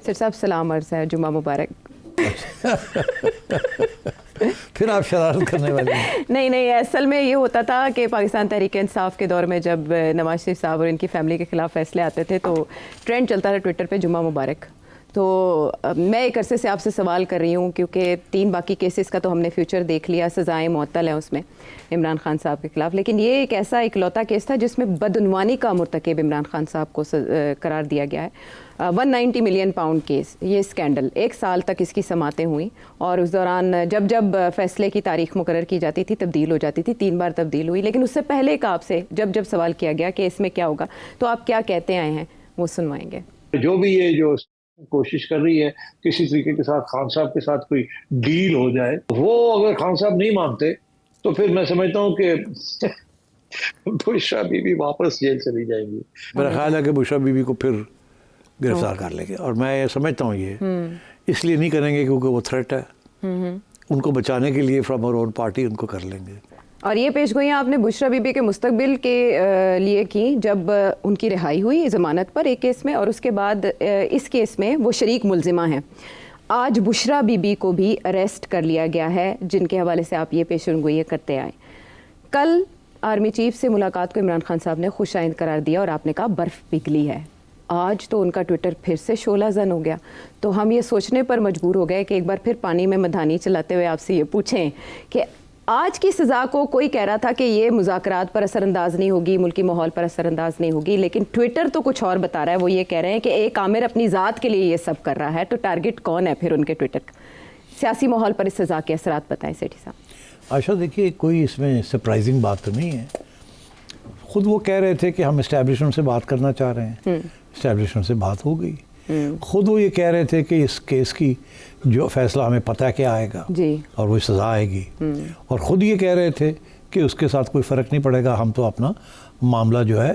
Sir साहब सलाम अर्ज़ है, जुम्मा मुबारक। फिर आप शरारत करने वाले हैं। नहीं, असल में ये होता था कि पाकिस्तान तहरीक इंसाफ के दौर में जब नवाज शरीफ साहब और इनकी फैमिली के ख़िलाफ़ फैसले आते थे तो ट्रेंड चलता था ट्विटर पे जुम्मा मुबारक। तो मैं एक अरसे से आपसे सवाल कर रही हूँ क्योंकि 3 बाकी केसेस का तो हमने फ्यूचर देख लिया, सज़ाएँ मुअत्तल हैं उसमें इमरान खान साहब के ख़िलाफ़, लेकिन ये एक ऐसा इकलौता केस था जिसमें बदउनवानी का मुर्तकिब इमरान खान साहब को करार दिया गया है। 190 मिलियन पाउंड केस, ये स्कैंडल 1 साल तक इसकी समातें हुई और उस दौरान जब जब फ़ैसले की तारीख मुकर्रर की जाती थी तब्दील हो जाती थी, 3 बार तब्दील हुई। लेकिन उससे पहले का आपसे जब जब सवाल किया गया कि इसमें क्या होगा, तो आप क्या कहते आए हैं वो सुनवाएंगे। जो भी ये जो कोशिश कर रही है किसी तरीके के साथ खान साहब के साथ कोई डील हो जाए, वो अगर खान साहब नहीं मानते तो फिर मैं समझता हूँ कि बुशरा बीबी वापस जेल चली जाएंगी। मेरा ख्याल है कि बुशरा बीबी को फिर गिरफ्तार कर लेंगे और मैं ये समझता हूँ ये इसलिए नहीं करेंगे क्योंकि वो थ्रेट है, उनको बचाने के लिए फ्रॉम आवर ओन पार्टी उनको कर लेंगे। और ये पेशगोइयाँ आपने बुशरा बीबी के मुस्तकबिल के लिए की जब उनकी रिहाई हुई ज़मानत पर एक केस में, और उसके बाद इस केस में वो शरीक मुलजिमा हैं। आज बुशरा बीबी को भी अरेस्ट कर लिया गया है जिनके हवाले से आप ये पेशगोइयाँ करते आए। कल आर्मी चीफ से मुलाकात को इमरान खान साहब ने खुशाइंद करार दिया और आपने कहा बर्फ़ पिघली है। आज तो उनका ट्विटर फिर से शोला जन हो गया। तो हम ये सोचने पर मजबूर हो गए कि एक बार फिर पानी में मधानी चलाते हुए आपसे ये पूछें कि आज की सज़ा को कोई कह रहा था कि ये मुज़ाकरात पर असरअंदाज नहीं होगी, मुल्की माहौल पर असरअंदाज नहीं होगी, लेकिन ट्विटर तो कुछ और बता रहा है। वो ये कह रहे हैं कि एक आमिर अपनी ज़ात के लिए ये सब कर रहा है, तो टारगेट कौन है फिर उनके ट्विटर का? सियासी माहौल पर इस सज़ा के असरात बताएं सेठी साहब। आशा देखिए कोई इसमें सरप्राइजिंग बात तो नहीं है। खुद वो कह रहे थे कि हम इस्टेब्लिशमेंट से बात करना चाह रहे हैं, इस्टेब्लिशमेंट से बात हो गई। खुद वो ये कह रहे थे कि इस केस की जो फैसला हमें पता है क्या आएगा जी, और वो सज़ा आएगी। और ख़ुद ये कह रहे थे कि उसके साथ कोई फ़र्क नहीं पड़ेगा, हम तो अपना मामला जो है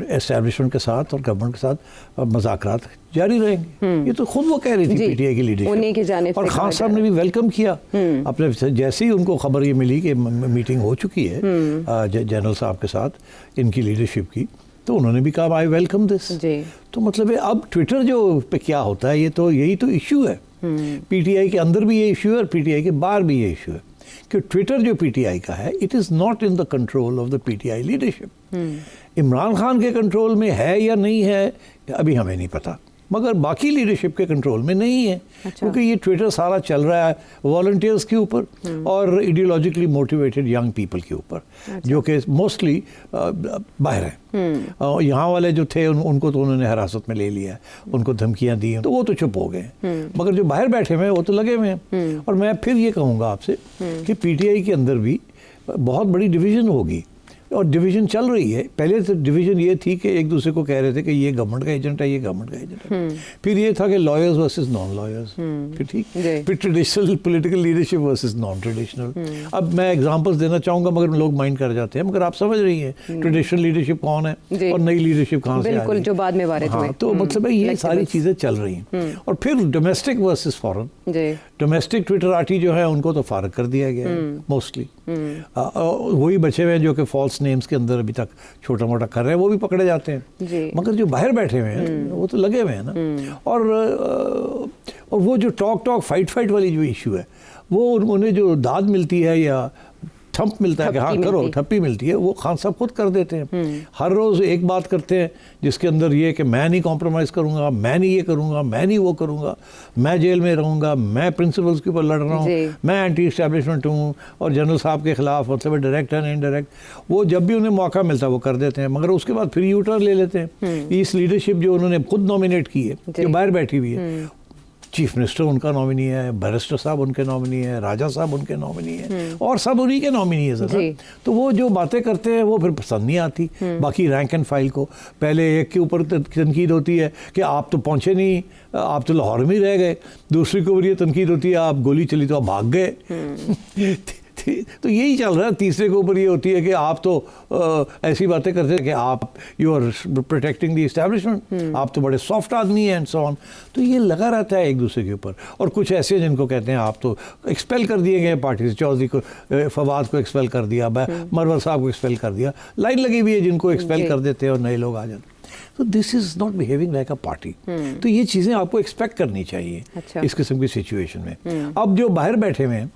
एस्टेब्लिशमेंट के साथ और गवर्नमेंट के साथ मज़ाकरात जारी रहेंगे। ये तो खुद वो कह रही थी पीटीआई की लीडरशिप, और खान साहब ने भी वेलकम किया। अपने जैसे ही उनको खबर ये मिली कि मीटिंग हो चुकी है जनरल साहब के साथ इनकी लीडरशिप की, तो उन्होंने भी कहा आई वेलकम दिस। तो मतलब है अब ट्विटर जो पे क्या होता है, ये तो यही तो इशू है। पीटीआई के अंदर भी ये इशू है और पीटीआई के बाहर भी ये इशू है कि ट्विटर जो पीटीआई का है, it is not in the control of the PTI leadership. Imran Khan के कंट्रोल में है या नहीं है अभी हमें नहीं पता, मगर बाकी लीडरशिप के कंट्रोल में नहीं है। क्योंकि ये ट्विटर सारा चल रहा है वॉलंटियर्स के ऊपर और आइडियोलॉजिकली मोटिवेटेड यंग पीपल के ऊपर, जो कि मोस्टली बाहर हैं। यहाँ वाले जो थे उनको तो उन्होंने हिरासत में ले लिया, उनको धमकियाँ दी, तो वो तो चुप हो गए। मगर जो बाहर बैठे हुए हैं वो तो लगे हुए हैं। और मैं फिर ये कहूँगा आपसे कि पीटीआई के अंदर भी बहुत बड़ी डिवीज़न होगी और डिवीज़न चल रही है। पहले तो डिवीज़न ये थी कि एक दूसरे को कह रहे थे कि ये गवर्नमेंट का एजेंट है, ये गवर्नमेंट का एजेंट है। फिर ये था कि लॉयर्स वर्सेस नॉन लॉयर्स, फिर ठीक, फिर traditional political leadership versus non traditional. अब मैं एग्जांपल्स देना चाहूँगा मगर लोग माइंड कर जाते हैं, मगर आप समझ रही हैं ट्रेडिशनल लीडरशिप कौन है और नई लीडरशिप कहाँ से बिल्कुल जो बाद में वारिद हुए। तो मतलब ये सारी चीज़ें चल रही हैं। और फिर डोमेस्टिक वर्सेस फॉरेन, डोमेस्टिक ट्विटराटी जो है उनको तो फारग कर दिया गया है मोस्टली। वही बचे हुए हैं जो कि फॉल्स नेम्स के अंदर अभी तक छोटा मोटा कर रहे हैं, वो भी पकड़े जाते हैं। मगर जो बाहर बैठे हुए हैं वो तो लगे हुए हैं ना। और वो जो टॉक फाइट वाली जो इशू है, वो उन्हें जो दाद मिलती है या थंप मिलता है कि हाँ करो, ठप्पी मिलती है, वो खान साहब खुद कर देते हैं। हर रोज़ एक बात करते हैं जिसके अंदर ये कि मैं नहीं कॉम्प्रोमाइज़ करूँगा, मैं नहीं ये करूँगा, मैं नहीं वो करूँगा, मैं जेल में रहूँगा, मैं प्रिंसिपल्स के ऊपर लड़ रहा हूँ, मैं एंटी इस्टेब्लिशमेंट हूँ। और जनरल साहब के ख़िलाफ़ मतलब डायरेक्ट एंड इनडायरेक्ट वो जब भी उन्हें मौका मिलता है वो कर देते हैं। मगर उसके बाद फिर यू टर्न ले लेते हैं। इस लीडरशिप जो उन्होंने खुद नॉमिनेट की है, जो बाहर बैठी हुई है, चीफ मिनिस्टर उनका नॉमिनी है, बैरिस्टर साहब उनके नॉमिनी है, राजा साहब उनके नॉमिनी है, और सब उन्हीं के नॉमिनी है सर। तो वो जो बातें करते हैं वो फिर पसंद नहीं आती बाकी रैंक एंड फाइल को। पहले एक के ऊपर तनकीद होती है कि आप तो पहुँचे नहीं, आप तो लाहौर में ही रह गए। दूसरी के ऊपर ये तनकीद होती है आप गोली चली तो आप भाग गए। तो यही चल रहा है। तीसरे के ऊपर ये होती है कि आप तो ऐसी बातें करते हैं कि आप you are protecting the establishment, आप तो बड़े सॉफ्ट आदमी हैं एंड सो ऑन। तो ये लगा रहता है एक दूसरे के ऊपर। और कुछ ऐसे जिनको कहते हैं आप तो एक्सपेल कर दिए गए पार्टी से, चौधरी को, फवाद को एक्सपेल कर दिया, मरवर साहब को एक्सपेल कर दिया, लाइन लगी हुई है जिनको एक्सपेल कर देते हैं और नए लोग आ जाते हैं। तो this is not behaving like a party. तो ये चीज़ें आपको एक्सपेक्ट करनी चाहिए अच्छा। इस किस्म की सिचुएशन में। अब जो बाहर बैठे हुए हैं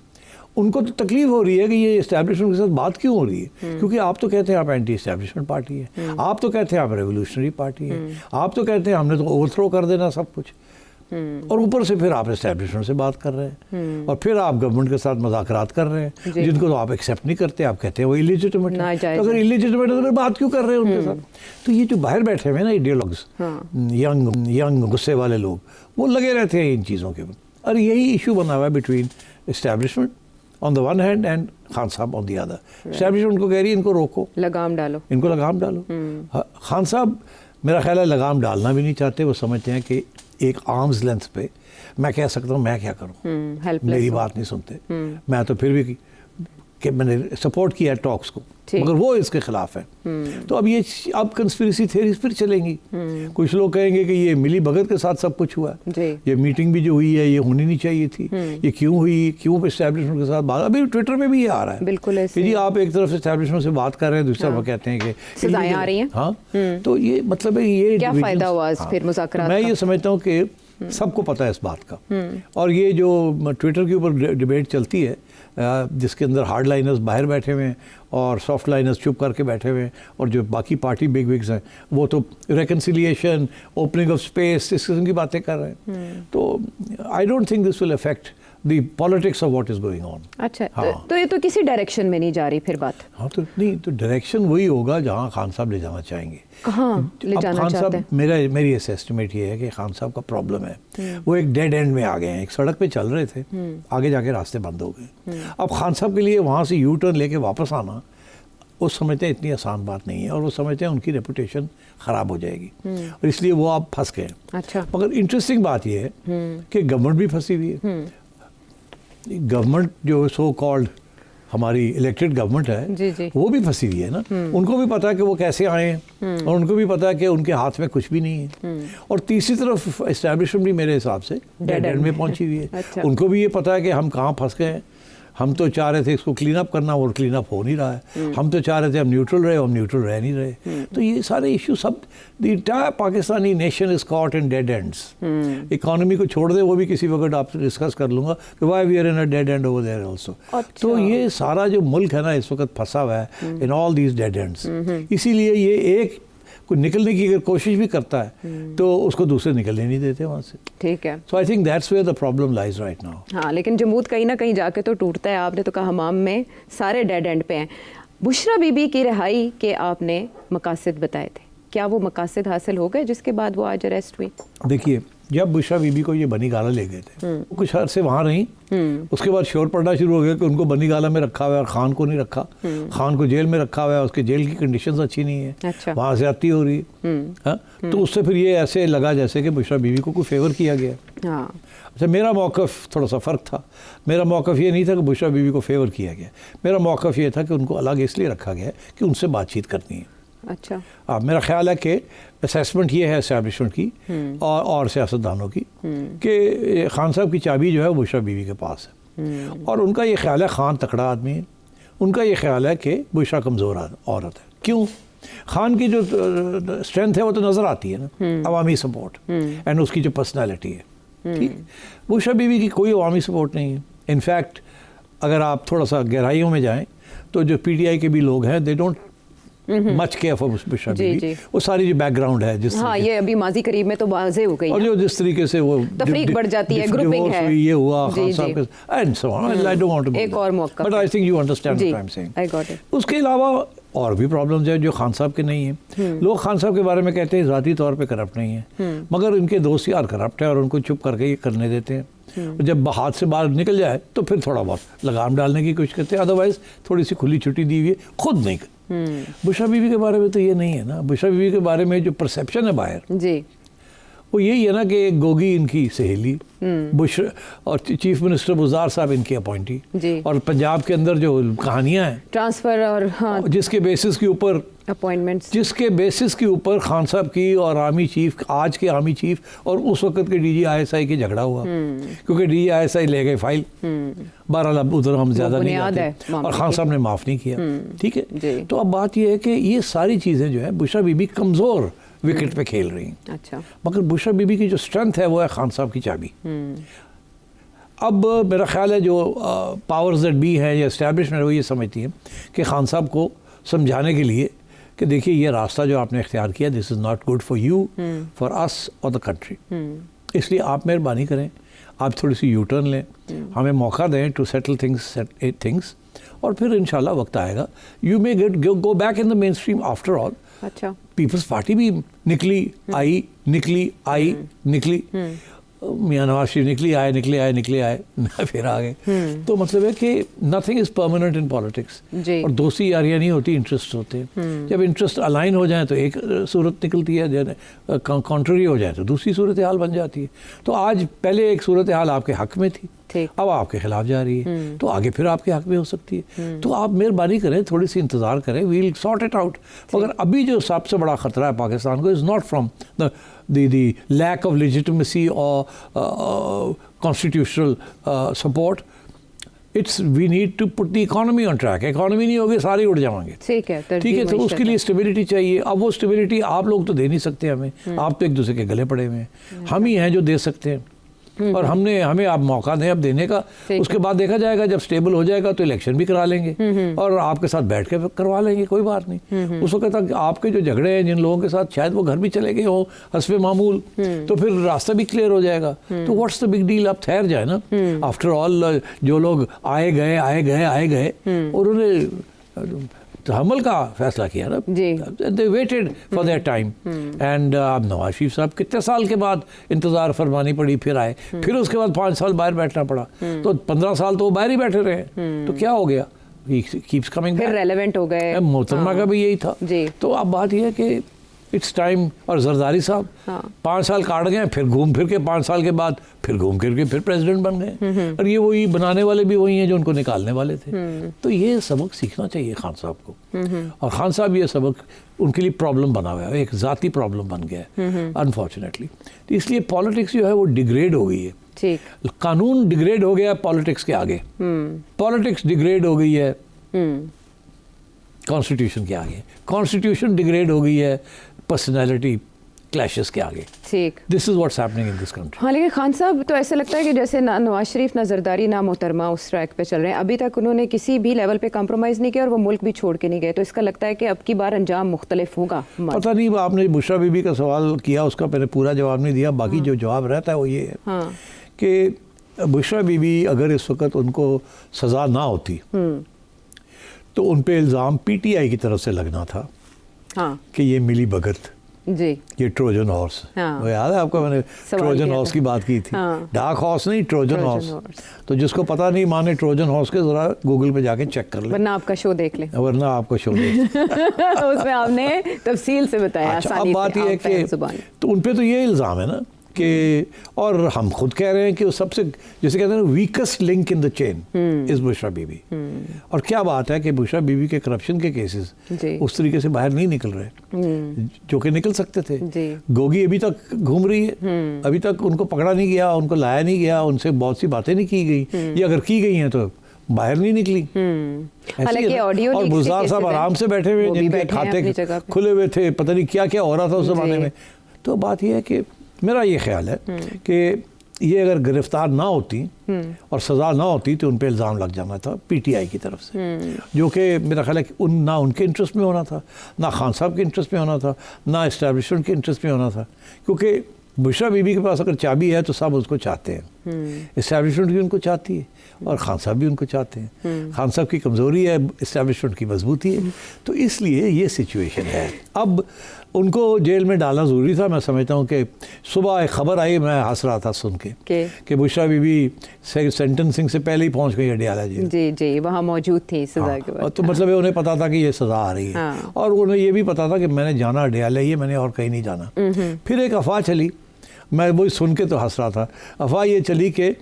उनको तो तकलीफ हो रही है कि ये इस्टेब्लिशमेंट के साथ बात क्यों हो रही है, क्योंकि आप तो कहते हैं आप एंटी इस्टेब्लिशमेंट पार्टी है, आप तो कहते हैं आप रेवोल्यूशनरी पार्टी है, आप तो कहते हैं हमने तो ओवरथ्रो कर देना सब कुछ, और ऊपर से फिर आप इस्टेब्लिशमेंट से बात कर रहे हैं और फिर आप गवर्नमेंट के साथ मुज़ाकरात कर रहे हैं जिनको तो आप एक्सेप्ट नहीं करते, आप कहते हैं वो इलीजिटिमेट है। तो अगर इलीजिटिमेट है तो बात क्यों कर रहे हैं उनके साथ। तो ये जो बाहर बैठे हुए हैं ना आइडियोलॉग्स, यंग गुस्से वाले लोग, वो लगे रहते हैं इन चीज़ों के ऊपर, और यही इशू बना हुआ है between establishment on the one hand and Khan साहब ऑन द अदर। एस्टैब्लिशमेंट उनको कह रही है इनको रोको, लगाम डालो, इनको लगाम डालो। खान साहब मेरा ख्याल है लगाम डालना भी नहीं चाहते, वो समझते हैं कि एक आर्म्स लेंथ पे मैं कह सकता हूँ मैं क्या करूँ, मेरी बात नहीं सुनते। मैं तो फिर भी कि मैंने सपोर्ट किया टॉक्स को, मगर वो इसके खिलाफ है। तो अब ये कंस्पिरेसी थ्योरीज फिर चलेंगी। कुछ लोग कहेंगे कि ये मिली भगत के साथ सब कुछ हुआ है, ये मीटिंग भी जो हुई है ये होनी नहीं चाहिए थी, ये क्यों हुई, क्यों एस्टैब्लिशमेंट के साथ बात। अभी ट्विटर पे भी ये आ रहा है बिल्कुल कि जी आप एक तरफ एस्टैब्लिशमेंट से बात कर रहे हैं, दूसरी तरफ कहते हैं कि सजाएं आ रही हैं। हाँ, तो ये मतलब है ये क्या फायदा हुआ फिर मुज़ाकरात मैं का? ये समझता हूँ कि सबको पता है इस बात का, और ये जो ट्विटर के ऊपर डिबेट चलती है जिसके अंदर हार्ड लाइनर्स बाहर बैठे हुए हैं और सॉफ्ट लाइनर्स चुप करके बैठे हुए हैं, और जो बाकी पार्टी बिग विग्स हैं वो तो रेकन्सिलिएशन, ओपनिंग ऑफ स्पेस, इस किस्म की बातें कर रहे हैं। तो I don't think this will affect the politics of what is going on. अच्छा, तो ये तो किसी डायरेक्शन में नहीं जा रही फिर बात। हाँ, तो नहीं, तो डायरेक्शन वही होगा जहाँ खान साहब ले जाना चाहेंगे। कहाँ ले जाना चाहते हैं? मेरी एस्टिमेट ये है कि खान साहब का प्रॉब्लम है वो एक डेड एंड में आ गए हैं। एक सड़क पे चल रहे थे, आगे जाके रास्ते बंद हो गए। अब खान साहब के लिए वहाँ से यू टर्न लेके वापस आना वो समझते हैं इतनी आसान बात नहीं है, और वो समझते हैं उनकी रेपुटेशन ख़राब हो जाएगी, और इसलिए वो आप फंस गए। अच्छा, मगर इंटरेस्टिंग बात यह है कि गवर्नमेंट भी फंसी हुई है। गवर्नमेंट जो सो कॉल्ड हमारी इलेक्टेड गवर्नमेंट है जी। वो भी फंसी हुई है ना। उनको भी पता है कि वो कैसे आए हैं, और उनको भी पता है कि उनके हाथ में कुछ भी नहीं है। और तीसरी तरफ एस्टैब्लिशमेंट भी मेरे हिसाब से डेड एंड में पहुंची हुई है। अच्छा। उनको भी ये पता है कि हम कहाँ फंस गए हैं। हम तो चाह रहे थे इसको क्लीन अप करना, और क्लीन अप हो नहीं रहा है। हम तो चाह रहे थे हम न्यूट्रल रहे, हम न्यूट्रल रह नहीं रहे। तो ये सारे इशू सब, the entire Pakistani nation is caught in dead ends. Economy को छोड़ दे, वो भी किसी वक्त आपसे डिस्कस कर लूंगा कि why we are in a dead end over there also. तो ये सारा जो मुल्क है ना इस वक्त फंसा हुआ है in all these dead ends. इसीलिए ये एक कोई निकलने की अगर कोशिश भी करता है तो उसको दूसरे निकलने नहीं देते वहाँ से। ठीक है। So I think that's where the problem lies right now. हाँ, लेकिन जमूत कहीं ना कहीं जाके तो टूटता है। आपने तो कहा हमाम में सारे डेड एंड पे हैं। बुशरा बीबी की रिहाई के आपने मकासद बताए थे, क्या वो मकासद हासिल हो गए जिसके बाद वो आज अरेस्ट हुई? देखिए, जब बुशरा बीबी को ये बनी गाला ले गए थे, वो कुछ अर्से वहाँ रही, उसके बाद शोर पड़ना शुरू हो गया कि उनको बनी गाला में रखा हुआ है और खान को नहीं रखा। खान को जेल में रखा हुआ है, उसके जेल की कंडीशंस अच्छी नहीं है। अच्छा। वहाँ से आती हो रही है। तो उससे फिर ये ऐसे लगा जैसे कि बुशरा बीबी को कोई फेवर किया गया। हाँ। अच्छा, मेरा मौक़िफ़ थोड़ा सा फ़र्क था। मेरा मौक़िफ़ ये नहीं था कि बुशरा बीबी को फेवर किया गया। मेरा मौक़िफ़ ये था कि उनको अलग इसलिए रखा गया कि उनसे बातचीत करनी है। अच्छा। मेरा ख्याल है कि असेसमेंट ये है एस्टैब्लिशमेंट की और सियासतदानों की कि खान साहब की चाबी जो है वो बुशरा बीवी के पास है, और उनका ये ख्याल है खान तकड़ा आदमी है, उनका ये ख्याल है कि बुशरा कमज़ोर औरत है। क्यों? खान की जो स्ट्रेंथ है वो तो नज़र आती है ना, अवामी सपोर्ट एंड उसकी जो पर्सनैलिटी है। ठीक, बुशरा बीवी की कोई अवामी सपोर्ट नहीं है। इनफैक्ट अगर आप थोड़ा सा गहराइयों में जाएँ तो जो PTI के भी लोग हैं they don't much care for Bushra Bibi. वो सारी जो बैकग्राउंड है जिस, हाँ, ये अभी माजी करीब में तो वाज़ेह हो गई, और जो जिस तरीके से वो तफरीक बढ़ जाती है, ग्रुपिंग है, ये हुआ खान साहब के and so on. I don't want to एक और मौका, but I think you understand what I am saying. I got it. उसके अलावा और भी प्रॉब्लम्स हैं जो खान साहब के नहीं है। लोग खान साहब के बारे में कहते हैं ज़ाती तौर पे करप्ट नहीं है, मगर इनके दोस्त यार करप्ट है और उनको चुप करके ये करने देते हैं। जब हाथ से बाहर निकल जाए तो फिर थोड़ा बहुत लगाम डालने की कोशिश करते हैं, अदरवाइज थोड़ी सी खुली छुट्टी दी हुई है, खुद नहीं। बुशरा बीबी के बारे में तो ये नहीं है ना। बुशरा बीबी के बारे में जो परसेप्शन है बाहर जी, वो यही है ना कि गोगी इनकी सहेली, बुशरा और चीफ मिनिस्टर बुज़ार साहब इनकी अपॉइंटी, और पंजाब के अंदर जो कहानियां हैं ट्रांसफ़र और हाँ, जिसके बेसिस के ऊपर अपॉइंटमेंट्स, जिसके बेसिस के ऊपर खान साहब की और आर्मी चीफ, आज के आर्मी चीफ और उस वक्त के DG ISI के झगड़ा हुआ, क्योंकि DG ISI ले गए फाइल। बहरहाल उधर हम ज़्यादा नहीं जाते, और खान साहब ने माफ़ नहीं किया। ठीक है, तो अब बात यह है कि ये सारी चीज़ें जो है बुशरा बीबी कमज़ोर विकेट पे खेल रही हैं। अच्छा। मगर बुशरा बीबी की जो स्ट्रेंथ है वो है खान साहब की चाबी। अब मेरा ख्याल है जो पावर्स दैट बी हैं या एस्टैब्लिशमेंट वो ये समझती है कि खान साहब को समझाने के लिए कि देखिए ये रास्ता जो आपने इख्तियार किया this is not good for you, for us और द कंट्री, इसलिए आप मेहरबानी करें, आप थोड़ी सी यू टर्न लें, हमें मौका दें टू सेटल थिंग्स और फिर इंशाल्लाह वक्त आएगा you may go back in the main stream after all. अच्छा। पीपल्स पार्टी भी निकली आई निकली, मियां नवाज शरीफ निकले आए फिर आ गए। तो मतलब है कि nothing is permanent in politics, और दोस्ती यारियां नहीं होती, इंटरेस्ट होते हैं। जब इंटरेस्ट अलाइन हो जाए तो एक सूरत निकलती है, जब कॉन्ट्ररी हो जाए तो दूसरी सूरत हाल बन जाती है। तो आज पहले एक सूरत हाल आपके हक में थी, अब आपके खिलाफ जा रही है, तो आगे फिर आपके हक में हो सकती है। तो आप मेहरबानी करें, थोड़ी सी इंतज़ार करें, वील सॉर्ट इट आउट। मगर अभी जो सबसे बड़ा ख़तरा है पाकिस्तान को is not from the lack of legitimacy or constitutional support. We need to put the economy on track. Economy नहीं होगी सारे उड़ जाएंगे। ठीक है, तो उसके लिए स्टेबिलिटी चाहिए। अब वो स्टेबिलिटी आप लोग तो दे नहीं सकते हमें, आप तो एक दूसरे के गले पड़े हुए हैं, हम ही हैं जो दे सकते हैं। और हमें आप मौका दें अब देने का, उसके बाद देखा जाएगा जब स्टेबल हो जाएगा तो इलेक्शन भी करा लेंगे और आपके साथ बैठ के करवा लेंगे, कोई बात नहीं। उस वक्त तक आपके जो झगड़े हैं जिन लोगों के साथ शायद वो घर भी चले गए हो हस्बे मामूल, तो फिर रास्ता भी क्लियर हो जाएगा। तो व्हाट्स द बिग डील, आप ठहर जाए ना। आफ्टर ऑल जो लोग आए गए उन्होंने हमल का फैसला किया ना, they waited for their time. And अब नवाज शरीफ साहब कितने साल के बाद इंतज़ार फरमानी पड़ी, फिर आए, फिर उसके बाद 5 साल बाहर बैठना पड़ा, तो 15 साल तो वो बाहर ही बैठे रहे। तो क्या हो गया, कीप्स कमिंग बैक, रेलेवेंट हो गए। मोहतरमा का भी यही था। तो अब बात यह है कि इट्स टाइम। और जरदारी साहब 5 साल काट गए, फिर घूम फिर के 5 साल के बाद फिर घूम फिर के फिर प्रेसिडेंट बन गए, और ये वही बनाने वाले भी वही हैं जो उनको निकालने वाले थे। तो ये सबक सीखना चाहिए खान साहब को, और खान साहब ये सबक उनके लिए प्रॉब्लम बना हुआ है, एक ज़ाती प्रॉब्लम बन गया है अनफॉर्चुनेटली। तो इसलिए पॉलिटिक्स जो है वो डिग्रेड हो गई है। कानून डिग्रेड हो गया है पॉलिटिक्स के आगे, पॉलिटिक्स डिग्रेड हो गई है कॉन्स्टिट्यूशन के आगे, कॉन्स्टिट्यूशन डिग्रेड हो गई है पर्सनैलिटी क्लैशेस के आगे। ठीक, this is what's happening in this country. हाँ, लेकिन खान साहब तो ऐसा लगता है कि जैसे ना नवाज शरीफ ना जरदारी ना मोहतरमा उस ट्रैक पे चल रहे हैं, अभी तक उन्होंने किसी भी लेवल पे कॉम्प्रोमाइज़ नहीं किया और वो मुल्क भी छोड़ के नहीं गए। तो इसका लगता है कि अब की बार अंजाम मुख्तलिफ होगा। पता नहीं, आपने बुशरा बीबी का सवाल किया, उसका मैंने पूरा जवाब नहीं दिया। बाकी जो जवाब रहता है वो ये है कि बुशरा बीबी अगर इस वक्त उनको सज़ा ना होती तो उन पे इल्ज़ाम पीटीआई की तरफ से लगना था कि ये मिली भगत जी, ये ट्रोजन हॉर्स। वो याद है आपको, मैंने ट्रोजन हॉर्स की बात की थी। डार्क हॉर्स नहीं, ट्रोजन हॉर्स। तो जिसको पता नहीं माने ट्रोजन हॉर्स के जरा गूगल पे जाके चेक कर ले, वरना आपका शो देख ले, वरना आपको शो देख उसमें आपने तफसील से बताया। अच्छा, अब बात ये है कि तो उन पे तो ये इल्ज़ाम है ना कि, और हम खुद कह रहे हैं कि वो सबसे, जैसे कहते हैं ना, weakest link in the chain is Bushra Bibi. और क्या बात है कि बुशरा बीबी के करप्शन के केसेस उस तरीके से बाहर नहीं निकल रहे जो कि निकल सकते थे। गोगी अभी तक घूम रही है, अभी तक उनको पकड़ा नहीं गया, उनको लाया नहीं गया, उनसे बहुत सी बातें नहीं की गई, या अगर की गई हैं तो बाहर नहीं निकली। और गुलजार साहब आराम से बैठे हुए, जिनके खाते खुले हुए थे, पता नहीं क्या क्या हो रहा था उस जमाने में। तो बात यह है कि मेरा ये ख्याल है कि ये अगर गिरफ्तार ना होती और सज़ा ना होती तो उन पे इल्ज़ाम लग जाना था पीटीआई की तरफ से, जो कि मेरा ख्याल है कि ना उनके इंटरेस्ट में होना था, ना खान साहब के इंटरेस्ट में होना था, ना इस्टेब्लिशमेंट के इंटरेस्ट में होना था। क्योंकि बुशरा बीबी के पास अगर चाबी है तो सब उसको चाहते हैं, इस्टेब्लिशमेंट भी उनको चाहती है और खान साहब भी उनको चाहते हैं। खान साहब की कमज़ोरी है, इस्टेब्लिशमेंट की मजबूती है। तो इसलिए ये सिचुएशन है। अब उनको जेल में डालना ज़रूरी था। मैं समझता हूँ कि सुबह एक ख़बर आई, मैं हंस रहा था सुन के कि बुशरा बीबी सेंटेंसिंग से पहले ही पहुँच गई अडयाला जेल। जी, वहाँ मौजूद थी सज़ा के बाद। तो मतलब उन्हें पता था कि ये सज़ा आ रही है, और उन्हें ये भी पता था कि मैंने जाना अडयाला ही है, मैंने और कहीं नहीं जाना। फिर एक अफवाह चली, मैं वही सुन के तो हंस रहा था। अफवाह ये चली कि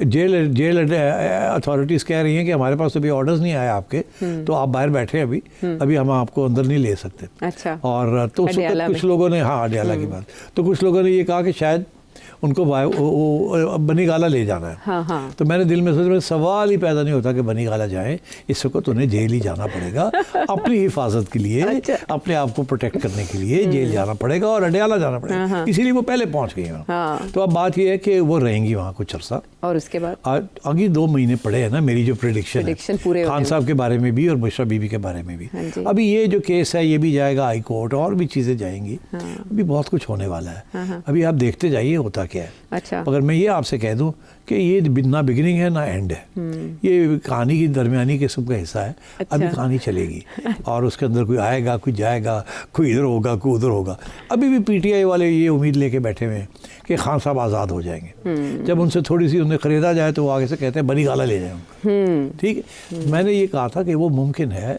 जेल अथॉरिटीज़ कह रही हैं कि हमारे पास तो अभी ऑर्डर्स नहीं आए आपके, तो आप बाहर बैठे अभी हम आपको अंदर नहीं ले सकते। अच्छा। और तो उस वक्त कुछ लोगों ने, हाँ अडयाला की बात, तो कुछ लोगों ने ये कहा कि शायद उनको बनी गाला ले जाना है। हाँ हाँ। तो मैंने दिल में सोचा, सवाल ही पैदा नहीं होता कि बनी गाला जाए, इस वक्त उन्हें जेल ही जाना पड़ेगा अपनी हिफाजत के लिए। अच्छा। अपने आप को प्रोटेक्ट करने के लिए जेल जाना पड़ेगा और अडयाला जाना पड़ेगा, इसीलिए वो पहले पहुंच गई वहाँ। हाँ। तो अब बात ये है कि वो रहेंगी वहाँ कुछ अर्सा, और उसके बाद आगे 2 महीने पड़े हैं ना। मेरी जो प्रेडिक्शन पूरे खान साहब के बारे में भी और बुशरा बीबी के बारे में भी। अभी ये जो केस है ये भी जाएगा हाई कोर्ट, और भी चीज़ें जाएंगी। अभी बहुत कुछ होने वाला है। अभी आप देखते जाइए होता क्या है। अच्छा। अगर मैं ये आपसे कह दूं कि ये ना बिगिनिंग है ना एंड है, ये कहानी की दरमियानी किस्म का हिस्सा है। अच्छा। अभी कहानी चलेगी और उसके अंदर कोई आएगा, कोई जाएगा, कोई इधर होगा, कोई उधर होगा। अभी भी पीटीआई वाले ये उम्मीद लेके बैठे हुए हैं कि खान साहब आज़ाद हो जाएंगे। जब उनसे थोड़ी सी उन्हें खरीदा जाए तो वो आगे से कहते हैं बनी गाला ले जाए। ठीक है, मैंने ये कहा था कि वो मुमकिन है,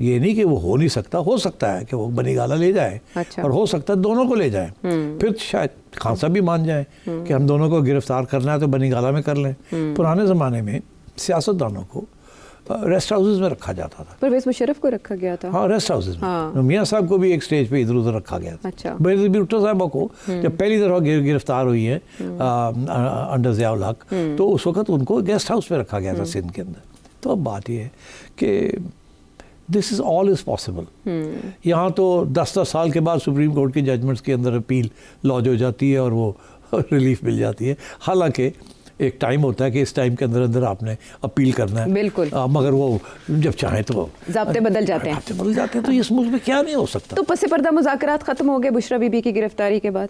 ये नहीं कि वो हो नहीं सकता, हो सकता है कि वो बनी गाला ले जाए। अच्छा। और हो सकता है दोनों को ले जाए। फिर शायद खान साहब भी मान जाए कि हम दोनों को गिरफ्तार करना है तो बनी गाला में कर लें। पुराने ज़माने में सियासतदानों को रेस्ट हाउसेज में रखा जाता था। परवेज़ मुशर्रफ को रखा गया था। हाँ, रेस्ट हाउसेज में। हाँ। मियाँ साहब को भी एक स्टेज पे इधर उधर रखा गया था। अच्छा। भुट्टो साहबा को जब पहली दफ़ा गिरफ्तार हुई है अंडर ज़ियाउल हक, तो उस वक्त उनको गेस्ट हाउस में रखा गया था सिंध के अंदर। तो अब बात ये है कि this is all is possible. यहाँ तो 10-10 साल के बाद सुप्रीम कोर्ट की जजमेंट्स के अंदर अपील लॉज हो जाती है और वो रिलीफ मिल जाती है। हालांकि एक टाइम होता है कि इस टाइम के अंदर अंदर आपने अपील करना है। बिल्कुल। मगर वो जब चाहें तो ज़ाब्ते बदल जाते हैं। ज़ाब्ते बदल जाते हैं। तो इस मुल्क में क्या नहीं हो सकता। तो पसे पर्दा मुज़ाकरात ख़त्म हो गए बुशरा बीबी की गिरफ्तारी के बाद?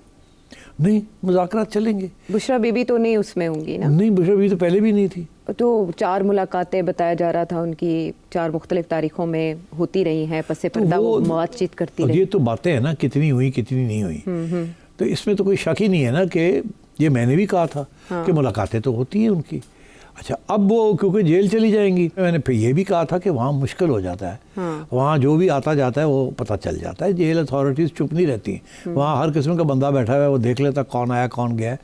नहीं, मुज़ाकरात चलेंगे। बुशरा बीबी तो नहीं उसमें होंगी ना? नहीं, बुशरा बीबी तो पहले भी नहीं थी। तो 4 मुलाकातें बताया जा रहा था उनकी, 4 मुख्तलिफ तारीखों में होती रही हैं, पसे पर्दा वो बातचीत करती रही। ये तो बातें हैं ना, कितनी हुई कितनी नहीं हुई। तो इसमें तो कोई शक ही नहीं है ना कि ये मैंने भी कहा था। हाँ। कि मुलाकातें तो होती हैं उनकी। अच्छा, अब वो क्योंकि जेल चली जाएंगी, मैंने फिर ये भी कहा था कि वहाँ मुश्किल हो जाता है। हाँ। वहाँ जो भी आता जाता है वो पता चल जाता है। जेल अथॉरिटीज़ चुप नहीं रहती। वहाँ हर किस्म का बंदा बैठा हुआ है, वो देख लेता कौन आया कौन गया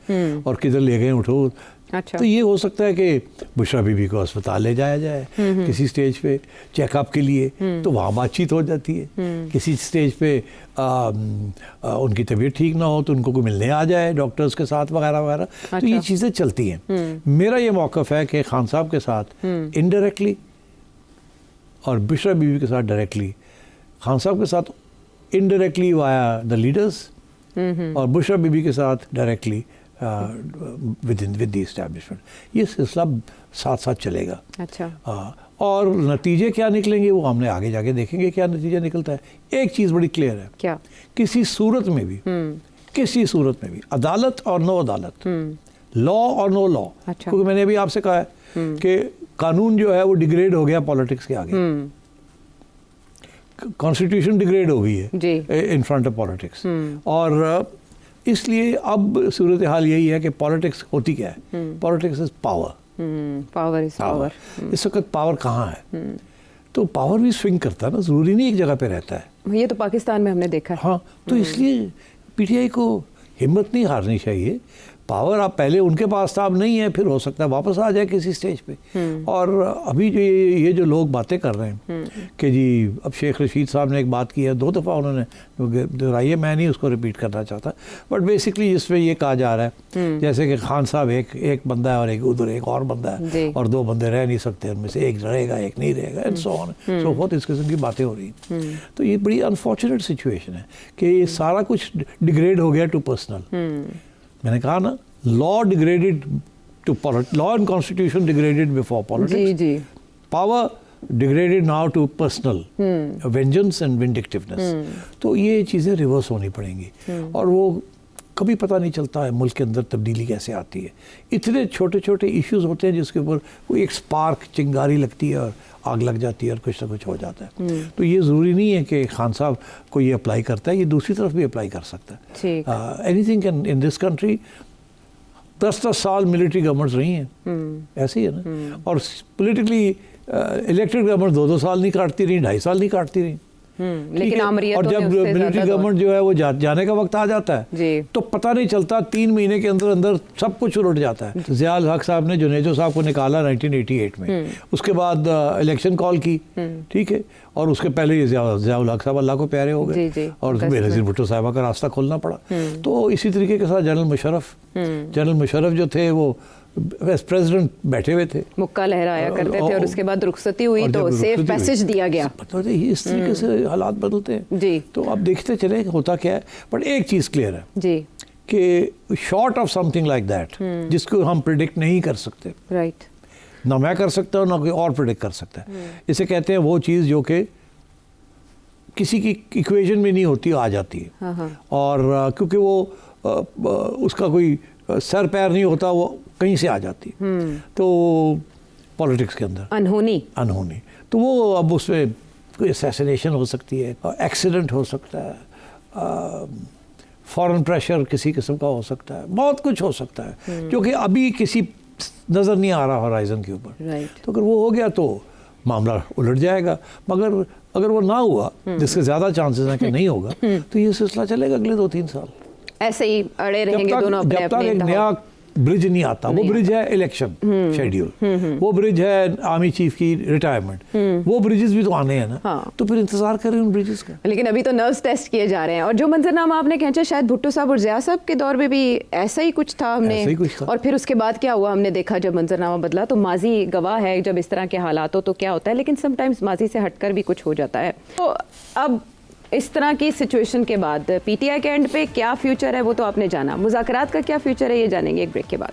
और किधर ले गए उठो। अच्छा। तो ये हो सकता है कि बुशरा बीबी को अस्पताल ले जाया जाए किसी स्टेज पे चेकअप के लिए, तो वहाँ बातचीत हो जाती है। किसी स्टेज पे उनकी तबीयत ठीक ना हो तो उनको को मिलने आ जाए डॉक्टर्स के साथ वगैरह वगैरह। अच्छा। तो ये चीज़ें चलती हैं। मेरा ये मौक़िफ़ है कि खान साहब के साथ इनडायरेक्टली और बुशरा बीबी के साथ डायरेक्टली, खान साहब के साथ इनडायरेक्टली वाया द लीडर्स और बुशरा बीबी के साथ डायरेक्टली विद द एस्टैब्लिशमेंट। ये सिलसिला साथ साथ चलेगा। अच्छा। और नतीजे क्या निकलेंगे वो हमने आगे जाके देखेंगे क्या नतीजा निकलता है। एक चीज़ बड़ी क्लियर है, क्या किसी सूरत में भी अदालत और नो अदालत, लॉ और नो लॉ। अच्छा। क्योंकि मैंने अभी आपसे कहा है कि कानून जो है वो डिग्रेड हो गया पॉलिटिक्स के आगे। कॉन्स्टिट्यूशन डिग्रेड हो गई है इन फ्रंट ऑफ पॉलिटिक्स। और इसलिए अब सूरत हाल यही है कि पॉलिटिक्स होती क्या है, politics is power. Power is power. इस वक्त पावर कहाँ है, तो पावर भी स्विंग करता है ना, ज़रूरी नहीं एक जगह पे रहता है। ये तो पाकिस्तान में हमने देखा है। हाँ, तो इसलिए पीटीआई को हिम्मत नहीं हारनी चाहिए। पावर आप पहले उनके पास था, अब नहीं है, फिर हो सकता है वापस आ जाए किसी स्टेज पे। और अभी जो ये जो लोग बातें कर रहे हैं कि जी अब शेख रशीद साहब ने एक बात की है, 2 दफ़ा उन्होंने दोहराई है, मैं नहीं उसको रिपीट करना चाहता, बट बेसिकली इसमें ये कहा जा रहा है जैसे कि खान साहब एक बंदा है और एक उधर एक और बंदा है और 2 बंदे रह नहीं सकते, उनमें से एक रहेगा एक नहीं रहेगा and so on so fourth. इस किस्म की बातें हो रही हैं। तो ये बड़ी अनफॉर्चुनेट सिचुएशन है कि ये सारा कुछ डिग्रेड हो गया टू पर्सनल। मैंने कहा ना, law degraded to law and constitution degraded before politics, power degraded now to personal vengeance and vindictiveness. तो ये चीज़ें रिवर्स होनी पड़ेंगी और वो कभी पता नहीं चलता है मुल्क के अंदर तब्दीली कैसे आती है। इतने छोटे छोटे इश्यूज होते हैं जिसके ऊपर कोई एक स्पार्क चिंगारी लगती है और आग लग जाती है और कुछ ना कुछ हो जाता है। तो ये ज़रूरी नहीं है कि खान साहब को ये अप्लाई करता है, ये दूसरी तरफ भी अप्लाई कर सकता है। Anything can in this country. 10-10 साल मिलिट्री गवर्नमेंट्स रही हैं, ऐसे ही है ना। और पॉलिटिकली इलेक्टेड गवर्नमेंट 2-2 साल नहीं काटती रही, 2.5 साल नहीं काटती रही। ठीक लेकिन है? आमरीयतों और ने जब उससे मिलिट्री ज़्यादा गवर्नमेंट जो है वो जाने का वक्त आ जाता है जी। तो पता नहीं चलता, 3 महीने के अंदर अंदर सब कुछ उलट जाता है। ज़िया हक साहब ने जुनेजो साहब को निकाला 1988 में, उसके बाद इलेक्शन कॉल की, ठीक है, और उसके पहले ही ज़ियाउल हक साहब अल्लाह को प्यारे हो जी, गए जी, और बेनज़ीर भुट्टो साहबा का रास्ता खोलना पड़ा। तो इसी तरीके के साथ जनरल मुशर्रफ जो थे वो वेस्ट प्रेसिडेंट बैठे हुए थे, मुक्का लहराया करते थे, और उसके बाद रुखसती हुई तो सेफ पैसेज दिया गया। पता नहीं इस तरीके से हालात बदलते हैं जी। तो अब देखते चले होता क्या है। बट एक चीज़ क्लियर है जी, कि short of something like that जिसको हम प्रिडिक्ट नहीं कर सकते, राइट, ना मैं कर सकता हूँ ना कोई और प्रिडिक्ट कर सकता है, इसे कहते हैं वो चीज़ जो कि किसी की इक्वेशन में नहीं होती, आ जाती है। हाँ। और क्योंकि वो उसका कोई सर पैर नहीं होता, वो कहीं से आ जाती है। तो पॉलिटिक्स के अंदर अनहोनी तो वो अब उसमें कोई असैसिनेशन हो सकती है, एक्सीडेंट हो सकता है, फॉरेन प्रेशर किसी किस्म का हो सकता है, बहुत कुछ हो सकता है जो कि अभी किसी नज़र नहीं आ रहा होराइजन के ऊपर। राइट। तो अगर वो हो गया तो मामला उलट जाएगा, मगर अगर वो ना हुआ, जिसके ज़्यादा चांसेस हैं कि नहीं होगा, तो ये सिलसिला चलेगा अगले 2-3 साल ऐसे ही अड़े रहेंगे दोनों अपने जब तक अपने एक नया ब्रिज नहीं आता। वो ब्रिज है इलेक्शन शेड्यूल, वो ब्रिज है आर्मी चीफ की रिटायरमेंट, वो ब्रिजेस भी तो आने हैं ना। हाँ। तो फिर इंतजार करें उन ब्रिजेस का। लेकिन अभी तो नर्व्स टेस्ट किए जा रहे हैं, और जो मंजरनामा आपने खींचा शायद भुट्टो साहब और ज़िया साहब के दौर में भी ऐसा ही कुछ था, हमने ऐसा ही कुछ था। और फिर उसके बाद क्या हुआ हमने देखा, जब मंजरनामा बदला तो माजी गवाह है जब इस तरह के हालात हो तो क्या होता है, लेकिन समटाइम्स माजी से हटकर भी कुछ हो जाता है। तो अब इस तरह की सिचुएशन के बाद पीटीआई के एंड पे क्या फ्यूचर है वो तो आपने जाना, मुज़ाकरात का क्या फ्यूचर है ये जानेंगे एक ब्रेक के बाद।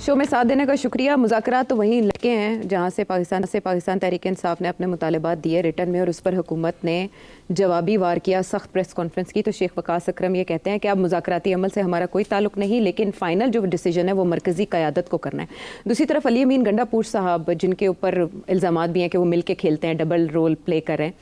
शो में साथ देने का शुक्रिया। मुज़ाकरात तो वहीं लटके हैं जहां से पाकिस्तान तहरीक इंसाफ ने अपने मुतालबात दिए रिटर्न में, और उस पर हुकूमत ने जवाबी वार किया, सख्त प्रेस कॉन्फ्रेंस की। तो शेख वकास अकरम ये कहते हैं कि अब मुज़ाकराती अमल से हमारा कोई ताल्लुक नहीं, लेकिन फ़ाइनल जो डिसीजन है वो मरकज़ी क़यादत को करना है। दूसरी तरफ अली अमीन गंडापुर साहब, जिनके ऊपर इल्ज़ामात भी हैं कि वो मिल के खेलते हैं, डबल रोल प्ले कर रहे हैं,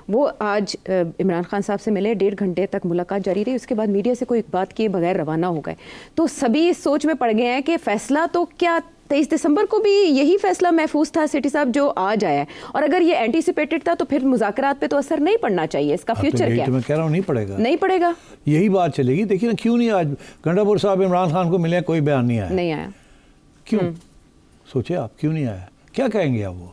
वो आज इमरान खान साहब से मिले, 1.5 घंटे तक मुलाकात जारी रही, उसके बाद मीडिया से कोई बात किए बगैर रवाना हो गए। तो सभी इस सोच में पड़ गए हैं कि फ़ैसला तो क्या 23 दिसंबर को भी यही फैसला महफूज था सिटी साहब जो आज आया है, और अगर ये एंटीसिपेटेड था तो फिर मुज़ाकरात पे तो असर नहीं पड़ना चाहिए, इसका फ्यूचर क्या है? मैं कह रहा हूँ नहीं पड़ेगा, यही बात चलेगी। देखिए ना, क्यों नहीं आज गंडापुर साहब इमरान खान को मिले, कोई बयान नहीं आया, क्यों? सोचे आप, क्यों नहीं आया? क्या कहेंगे आप? वो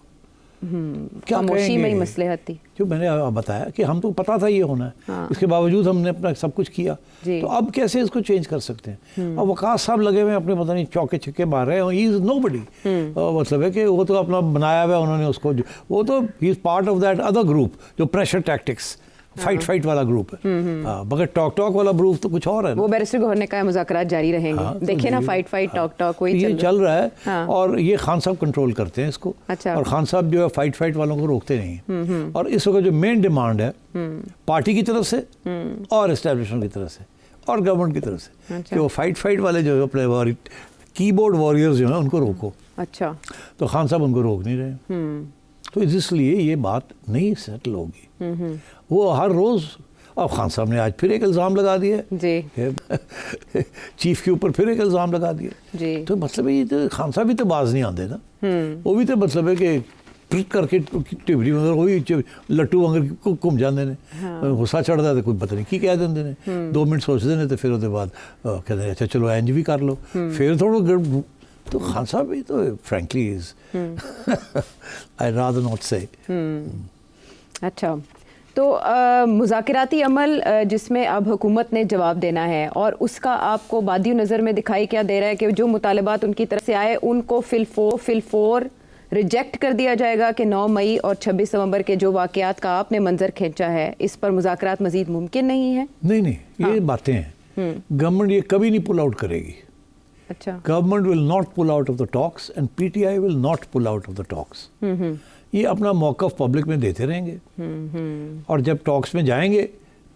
क्या खामोशी में ही कहेंगे? मसलहत थी। जो मैंने बताया कि हम तो पता था ये होना है, हाँ। इसके बावजूद हमने अपना सब कुछ किया, जी। तो अब कैसे इसको चेंज कर सकते हैं? अब वकास साहब लगे हुए अपने पता नहीं चौके छिक्के मार रहे हैं, ही इज नोबडी। मतलब है कि वो तो अपना बनाया हुआ है उन्होंने उसको, वो तो he is part of that other group जो प्रेशर टैक्टिक्स फाइट वाला ग्रुप है। मगर टॉक वाला ग्रुप तो कुछ और है। वो बैरिस्टर गौहर ने कहा मुज़ाकरात जारी रहेंगे। हाँ, तो देखिए ना, ये- फाइट टॉक वही ये चल रहा है। हाँ। और ये खान साहब कंट्रोल करते हैं इसको। अच्छा। और खान साहब जो है फाइट वालों को रोकते नहीं। और इस वक्त जो मेन डिमांड है पार्टी की तरफ से और एस्टेब्लिशमेंट की तरफ से और गवर्नमेंट की तरफ से, अच्छा। कि वो फाइट वाले जो अपने कीबोर्ड वॉरियर्स जो है उनको रोको। अच्छा। तो खान साहब उनको रोक नहीं रहे। तो इसलिए ये बात नहीं सेटल होगी। वो हर रोज़, अब खान साहब ने आज फिर एक इल्ज़ाम लगा दिया जी। चीफ के ऊपर फिर एक इल्ज़ाम लगा दिया। जी। तो मतलब ये तो खान साहब भी तो बाज नहीं आते ना। वो भी तो मतलब है कि ट्रिक करके टिबरी मगर वही लट्टू वंगर घूम जाते हैं। गुस्सा चढ़ता है तो कोई पता नहीं की कह देंगे ने, 2 मिनट सोचते हैं तो फिर उसके बाद कहते हैं अच्छा चलो इंज भी कर लो, फिर थोड़ा। तो खान साहब भी तो frankly is I rather not से। अच्छा, तो मुज़ाकराती अमल जिसमें अब हुकूमत ने जवाब देना है, और उसका आपको बादियो नज़र में दिखाई क्या दे रहा है कि जो मुतालबात उनकी तरफ से आए उनको फिलफोर रिजेक्ट कर दिया जाएगा कि 9 मई और 26 नवंबर के जो वाक़यात का आपने मंजर खींचा है इस पर मुज़ाकरात मज़ीद मुमकिन नहीं है? नहीं, ये बातें हैं। गवर्नमेंट ये कभी नहीं पुल आउट करेगी। अच्छा। Government will not pull out of the talks and PTI will not pull out of the talks. ये अपना मौक़िफ़ पब्लिक में देते रहेंगे, और जब टॉक्स में जाएंगे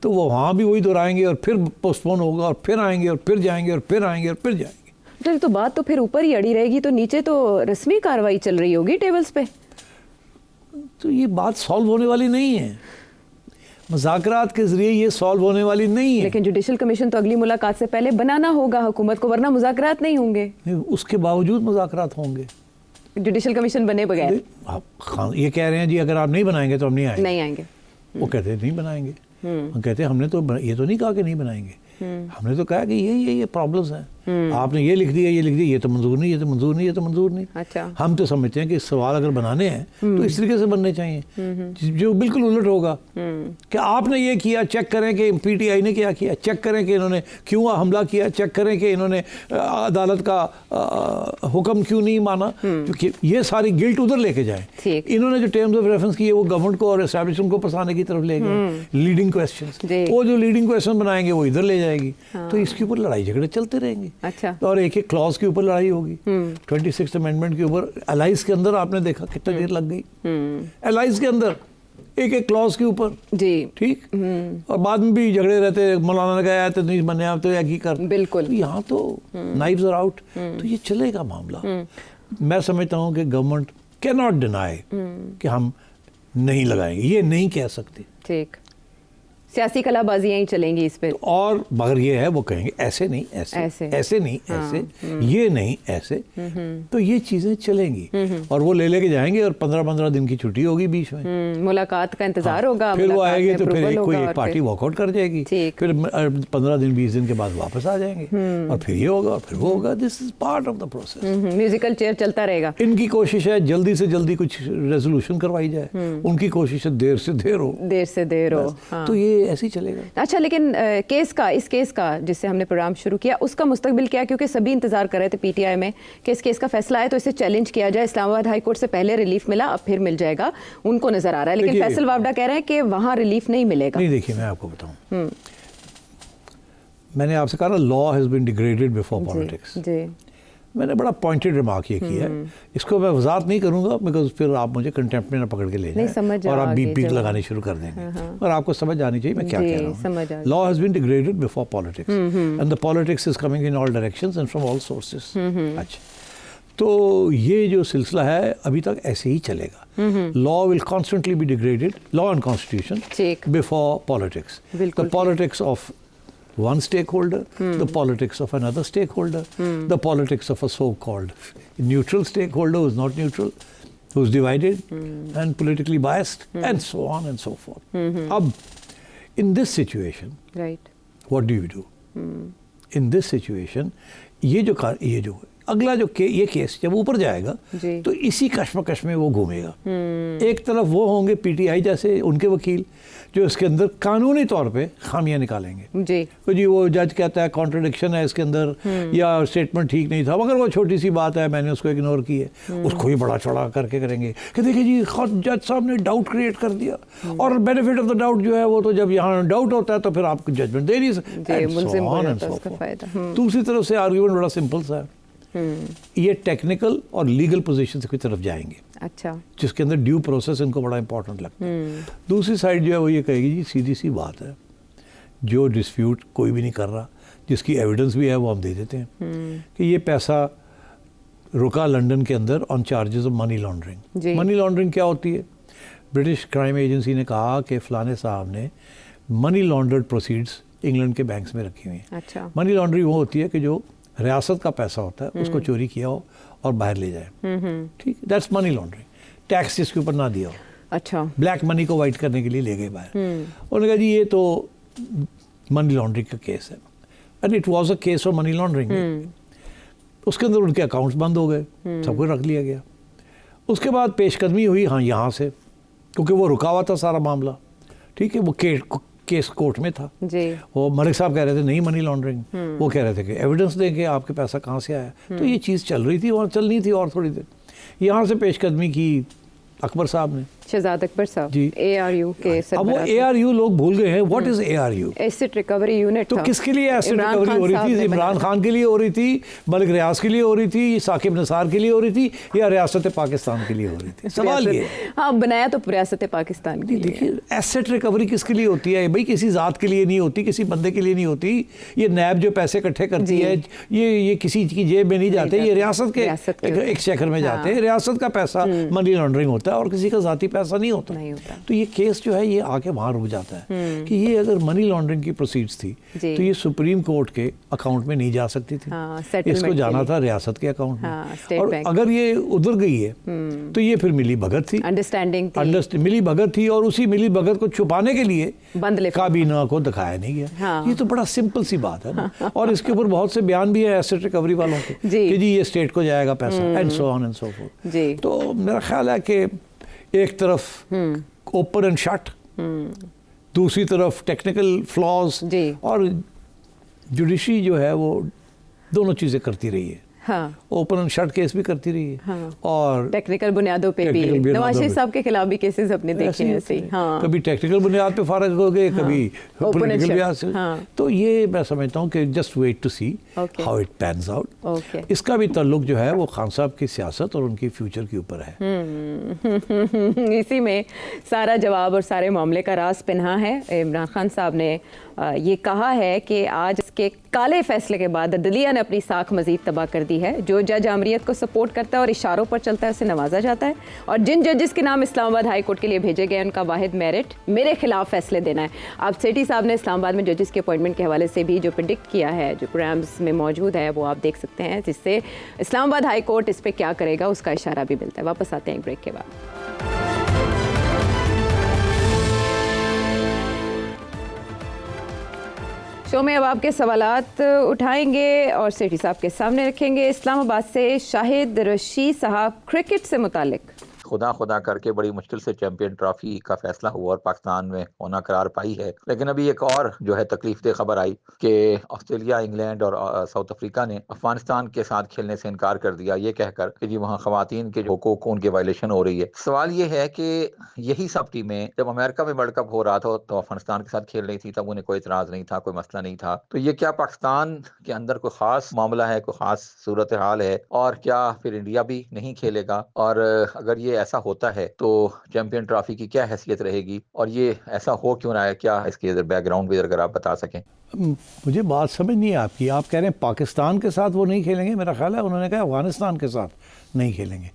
तो वो वहाँ भी वही दोहराएंगे, और फिर पोस्टपोन होगा, और फिर आएंगे, और फिर जाएंगे, और फिर आएंगे, और फिर जाएंगे। तो बात तो फिर ऊपर ही अड़ी रहेगी, तो नीचे तो रस्मी कार्रवाई चल रही होगी टेबल्स पे। तो ये बात सॉल्व होने वाली नहीं है, मुज़ाकरात के ज़रिए ये सॉल्व होने वाली नहीं है। लेकिन जुडिशल कमीशन तो अगली मुलाकात से पहले बनाना होगा हुकूमत को, वरना मुज़ाकरात नहीं होंगे। नहीं, उसके बावजूद मुज़ाकरात होंगे। जुडिशल कमीशन बने बगैर आप ये कह रहे हैं जी अगर आप नहीं बनाएंगे तो हम नहीं आएंगे। नहीं आएंगे। वो कहते हैं नहीं बनाएंगे। हम कहते हैं हमने तो ये तो नहीं कहा कि नहीं बनाएंगे, हमने तो कहा कि ये प्रॉब्लम्स हैं, आपने ये लिख दिया, ये तो मंजूर नहीं, ये तो मंजूर नहीं, ये तो मंजूर नहीं। अच्छा। हम तो समझते हैं कि सवाल अगर बनाने हैं तो इस तरीके से बनने चाहिए, जो बिल्कुल उलट होगा कि आपने ये किया, चेक करें कि पीटीआई ने क्या किया, चेक करें कि इन्होंने क्यों हमला किया, चेक करें कि इन्होंने अदालत का हुक्म क्यों नहीं माना, क्योंकि ये सारी गिल्ट उधर लेके जाए। इन्होंने जो टर्म्स ऑफ रेफरेंस किए वो गवर्नमेंट को और एस्टैब्लिशमेंट को फंसाने की तरफ ले गए, लीडिंग क्वेश्चंस। वो जो लीडिंग क्वेश्चन बनाएंगे वो इधर ले जाएगी। तो इसके ऊपर लड़ाई झगड़े चलते रहेंगे। अच्छा। और एक एक क्लॉज के ऊपर लड़ाई होगी। 26th अमेंडमेंट के ऊपर एलाइज के अंदर आपने देखा कितना देर लग गई, एलाइज के अंदर एक एक क्लॉज के ऊपर जी, ठीक। और बाद में भी झगड़े रहते, मौलाना ने कहा तो नहीं बने, आप तो एक ही कर। बिल्कुल। यहाँ तो नाइव्स आर आउट, तो ये चलेगा मामला। मैं समझता हूँ कि गवर्नमेंट कैन नॉट डिनाई कि हम नहीं लगाएंगे, ये नहीं कह सकते। ठीक, सियासी कलाबाजियां ही चलेंगी इस पे। और मगर ये है वो कहेंगे ऐसे नहीं ऐसे नहीं ऐसे, ये नहीं ऐसे, तो ये चीजें चलेंगी और वो ले लेके जाएंगे और 15-15 दिन की छुट्टी होगी बीच में, मुलाकात का इंतजार होगा, फिर वो आएगी तो फिर कोई एक पार्टी वॉकआउट कर जाएगी, फिर 15 दिन 20 दिन के बाद वापस आ जाएंगे और फिर ये होगा और फिर वो होगा। This is part of the process. Musical chair चलता रहेगा। इनकी कोशिश है जल्दी से जल्दी कुछ रेजोल्यूशन करवाई जाए, उनकी कोशिश है देर से देर हो, तो ये ऐसे ही चलेगा। अच्छा, लेकिन इस केस का जिससे हमने प्रोग्राम शुरू किया उसका मुस्तकबिल क्या, क्योंकि सभी इंतजार कर रहे थे पीटीआई में कि इस केस का फैसला आए तो इसे चैलेंज किया जाए। इस्लामाबाद हाई कोर्ट से पहले रिलीफ मिला, अब फिर मिल जाएगा, उनको नजर आ रहा है, लेकिन फैसल वावडा कह रहे हैं कि वहां रिलीफ नहीं मिलेगा। नहीं, देखिए मैं आपको बताऊं, मैंने आपसे कहा ना law has been degraded before politics. जी, मैंने बड़ा पॉइंटेड रिमार्क ये किया है, इसको मैं वजाहत नहीं करूंगा बिकॉज फिर आप मुझे कंटेम्प्ट में ना पकड़ के ले जाएं और आप बीप लगाने शुरू कर देंगे। और आपको समझ आनी चाहिए मैं क्या कह रहा हूँ। Law has been degraded before politics and the politics is coming in all directions and from all sources. अच्छा, तो ये जो सिलसिला है अभी तक ऐसे ही चलेगा। Law will constantly be degraded, law and constitution before politics. The politics of one stakeholder, the politics of another stakeholder, the politics of a so-called neutral stakeholder who's not neutral, who's divided and politically biased, and so on and so forth. Ab, in this situation, right? What do you do? In this situation, ये जो अगला जो ये case जब ऊपर जाएगा तो इसी कश्मकश में वो घूमेगा। एक तरफ वो होंगे पीटीआई जैसे उनके वकील जो इसके अंदर कानूनी तौर पे खामियां निकालेंगे जी, तो जी वो जज कहता है कॉन्ट्रडिक्शन है इसके अंदर या स्टेटमेंट ठीक नहीं था, मगर वो छोटी सी बात है मैंने उसको इग्नोर की है, उसको ही बड़ा चौड़ा करके करेंगे कि देखिए जी जज साहब ने डाउट क्रिएट कर दिया और बेनिफिट ऑफ द डाउट जो है वो तो जब यहाँ डाउट होता है तो फिर आप जजमेंट दे नहीं सकते। दूसरी तरफ से आर्ग्यूमेंट बड़ा सिंपल सा है, ये टेक्निकल और लीगल पोजीशन की तरफ जाएंगे। अच्छा, जिसके अंदर ड्यू प्रोसेस इनको बड़ा इंपॉर्टेंट लगता है। दूसरी साइड जो है वो ये कहेगी जी सीधी सी बात है, जो डिस्प्यूट कोई भी नहीं कर रहा, जिसकी एविडेंस भी है वो हम दे देते हैं कि ये पैसा रुका लंदन के अंदर on charges of money laundering. Money laundering क्या होती है? ब्रिटिश क्राइम एजेंसी ने कहा कि फलाने साहब ने मनी लॉन्ड्रेड प्रोसीड्स इंग्लैंड के बैंक्स में रखी हुई हैं। अच्छा, मनी लॉन्ड्रिंग वो होती है कि जो रियासत का पैसा होता है उसको चोरी किया हो और बाहर ले जाए, ठीक, दैट्स मनी लॉन्ड्रिंग। टैक्स जिसके ऊपर ना दिया हो, अच्छा, ब्लैक मनी को वाइट करने के लिए ले गए बाहर। उन्होंने कहा जी ये तो मनी लॉन्ड्रिंग का केस है, and it was a case of money laundering. उसके अंदर उनके अकाउंट्स बंद हो गए, सब कुछ रख लिया गया। उसके बाद पेशकदमी हुई हाँ यहाँ से, क्योंकि वो रुका हुआ था सारा मामला, ठीक है, वो केस कोर्ट में था जी। वो मलिक साहब कह रहे थे नहीं मनी लॉन्ड्रिंग, वो कह रहे थे कि एविडेंस देंगे आपके पैसा कहाँ से आया। तो ये चीज़ चल रही थी और चलनी थी और थोड़ी देर। यहाँ से पेशकदमी की अकबर साहब ने, शहजाद अकबर साहब जी, ARU के सरबराह। अब वो ARU लोग भूल गए हैं, what is ARU? Asset recovery unit. तो किसके लिए एसेट रिकवरी हो रही थी? इमरान खान के लिए हो रही थी, मलिक रियाज के लिए हो रही थी, साकिब निसार के लिए हो रही थी, या रियासत पाकिस्तान के लिए हो रही थी? सवाल ये। हाँ, बनाया तो रियासत पाकिस्तान के लिए। देखिए एसेट रिकवरी किसके लिए होती है भाई? किसी ज़ात के लिए नहीं होती, किसी बंदे के लिए नहीं होती। ये नैब जो पैसे इकट्ठे करती है ये किसी की जेब में नहीं जाते, ये रियासत के एक शहर में जाते हैं। रियासत का पैसा मनी लॉन्ड्रिंग होता है और किसी का ज़ाती पैसा नहीं होता। नहीं होता। तो ये केस जो है ये आके वहाँ रुक जाता है कि ये अगर मनी लॉन्ड्रिंग की प्रोसीड्स थी जी। तो ये सुप्रीम कोर्ट के अकाउंट में नहीं जा सकती थी। हाँ, settlement इसको जाना के था रियासत के अकाउंट हाँ, में। स्टेट और बैंक। अगर ये उधर गई है तो ये फिर मिली भगत थी, अंडरस्टैंडिंग थी, मिली भगत थी, और उसी मिली भगत को छुपाने के लिए बंद लिफाफा। काबीना को दिखाया नहीं गया। हाँ। ये तो बड़ा सिंपल सी बात है ना। और इसके ऊपर बहुत से बयान भी है एसेट रिकवरी वालों के जी। कि जी ये स्टेट को जाएगा पैसा, and so on and so forth. जी। तो मेरा ख्याल है कि एक तरफ ओपन एंड शट, दूसरी तरफ टेक्निकल फ्लॉज, जी। और जुडिशरी जो है वो दोनों चीज़ें करती रही है। हाँ, ओपन एंड शट केस भी करती रही है। हाँ। और टेक्निकल बुनियादों पे भी टेक्निकल बुनियादों नवाज शरीफ पे। साहब के खिलाफ भी केसेस अपने देखे ऐसे हैं ही ऐसे ही। होते हैं। हाँ, कभी टेक्निकल बुनियाद पे फारिग हो गए, कभी Open and पॉलिटिकल shut। बुनियाद से। हाँ। तो ये मैं समझता हूँ कि just wait to see Okay। How it pans out. Okay. इसका भी ताल्लुक जो है वो खान साहब की सियासत और उनकी फ्यूचर के ऊपर है। इसी में सारा जवाब और सारे मामले का राज पिन्हा है। इमरान खान साहब ने ये कहा है कि आज इसके काले फैसले के बाद अदलिया ने अपनी साख मजीद तबाह कर दी है। जो जज आमरीत को सपोर्ट करता है और इशारों पर चलता है उसे नवाजा जाता है, और जिन जजेस के नाम इस्लामाबाद हाई कोर्ट के लिए भेजे गए उनका वाहिद मेरिट मेरे खिलाफ फैसले देना है। अब सेठी साहब ने इस्लामाबाद में जजेस के अपॉइंटमेंट के हवाले से भी जो प्रिडिक्ट किया है, जो प्रोग्राम्स में मौजूद है, वो आप देख सकते हैं, जिससे इस्लामाबाद हाई कोर्ट इस पर क्या करेगा उसका इशारा भी मिलता है। वापस आते हैं एक ब्रेक के बाद। शो में अब आपके सवालात उठाएंगे और सेठी साहब के सामने रखेंगे। इस्लामाबाद से शाहिद रशीद साहब क्रिकेट से मुतालिक। खुदा करके बड़ी मुश्किल से चैंपियन ट्रॉफी का फैसला हुआ और पाकिस्तान में होना करार पाई है। लेकिन अभी एक और जो है तकलीफदेह खबर आई कि ऑस्ट्रेलिया, इंग्लैंड और साउथ अफ्रीका ने अफगानिस्तान के साथ खेलने से इनकार कर दिया, ये कहकर कि जी वहाँ खवातीन के हुकूक उनके वायलेशन हो रही है। सवाल ये है कि यही सब टीमें जब अमेरिका में वर्ल्ड कप हो रहा था तो अफगानिस्तान के साथ खेल रही थी, तब उन्हें कोई इतराज़ नहीं था, कोई मसला नहीं था। तो ये क्या पाकिस्तान के अंदर कोई ख़ास मामला है, कोई ख़ास सूरत हाल है, और क्या फिर इंडिया भी नहीं खेलेगा? और अगर ये ऐसा होता है तो चैंपियन ट्रॉफी की क्या हैसियत रहेगी, और ये ऐसा हो क्यों रहा है? क्या इसके बैकग्राउंड भी अगर आप बता सकें। मुझे बात समझ नहीं है आपकी। आप कह रहे हैं पाकिस्तान के साथ वो नहीं खेलेंगे, मेरा ख्याल है उन्होंने कहा अफगानिस्तान के साथ नहीं खेलेंगे।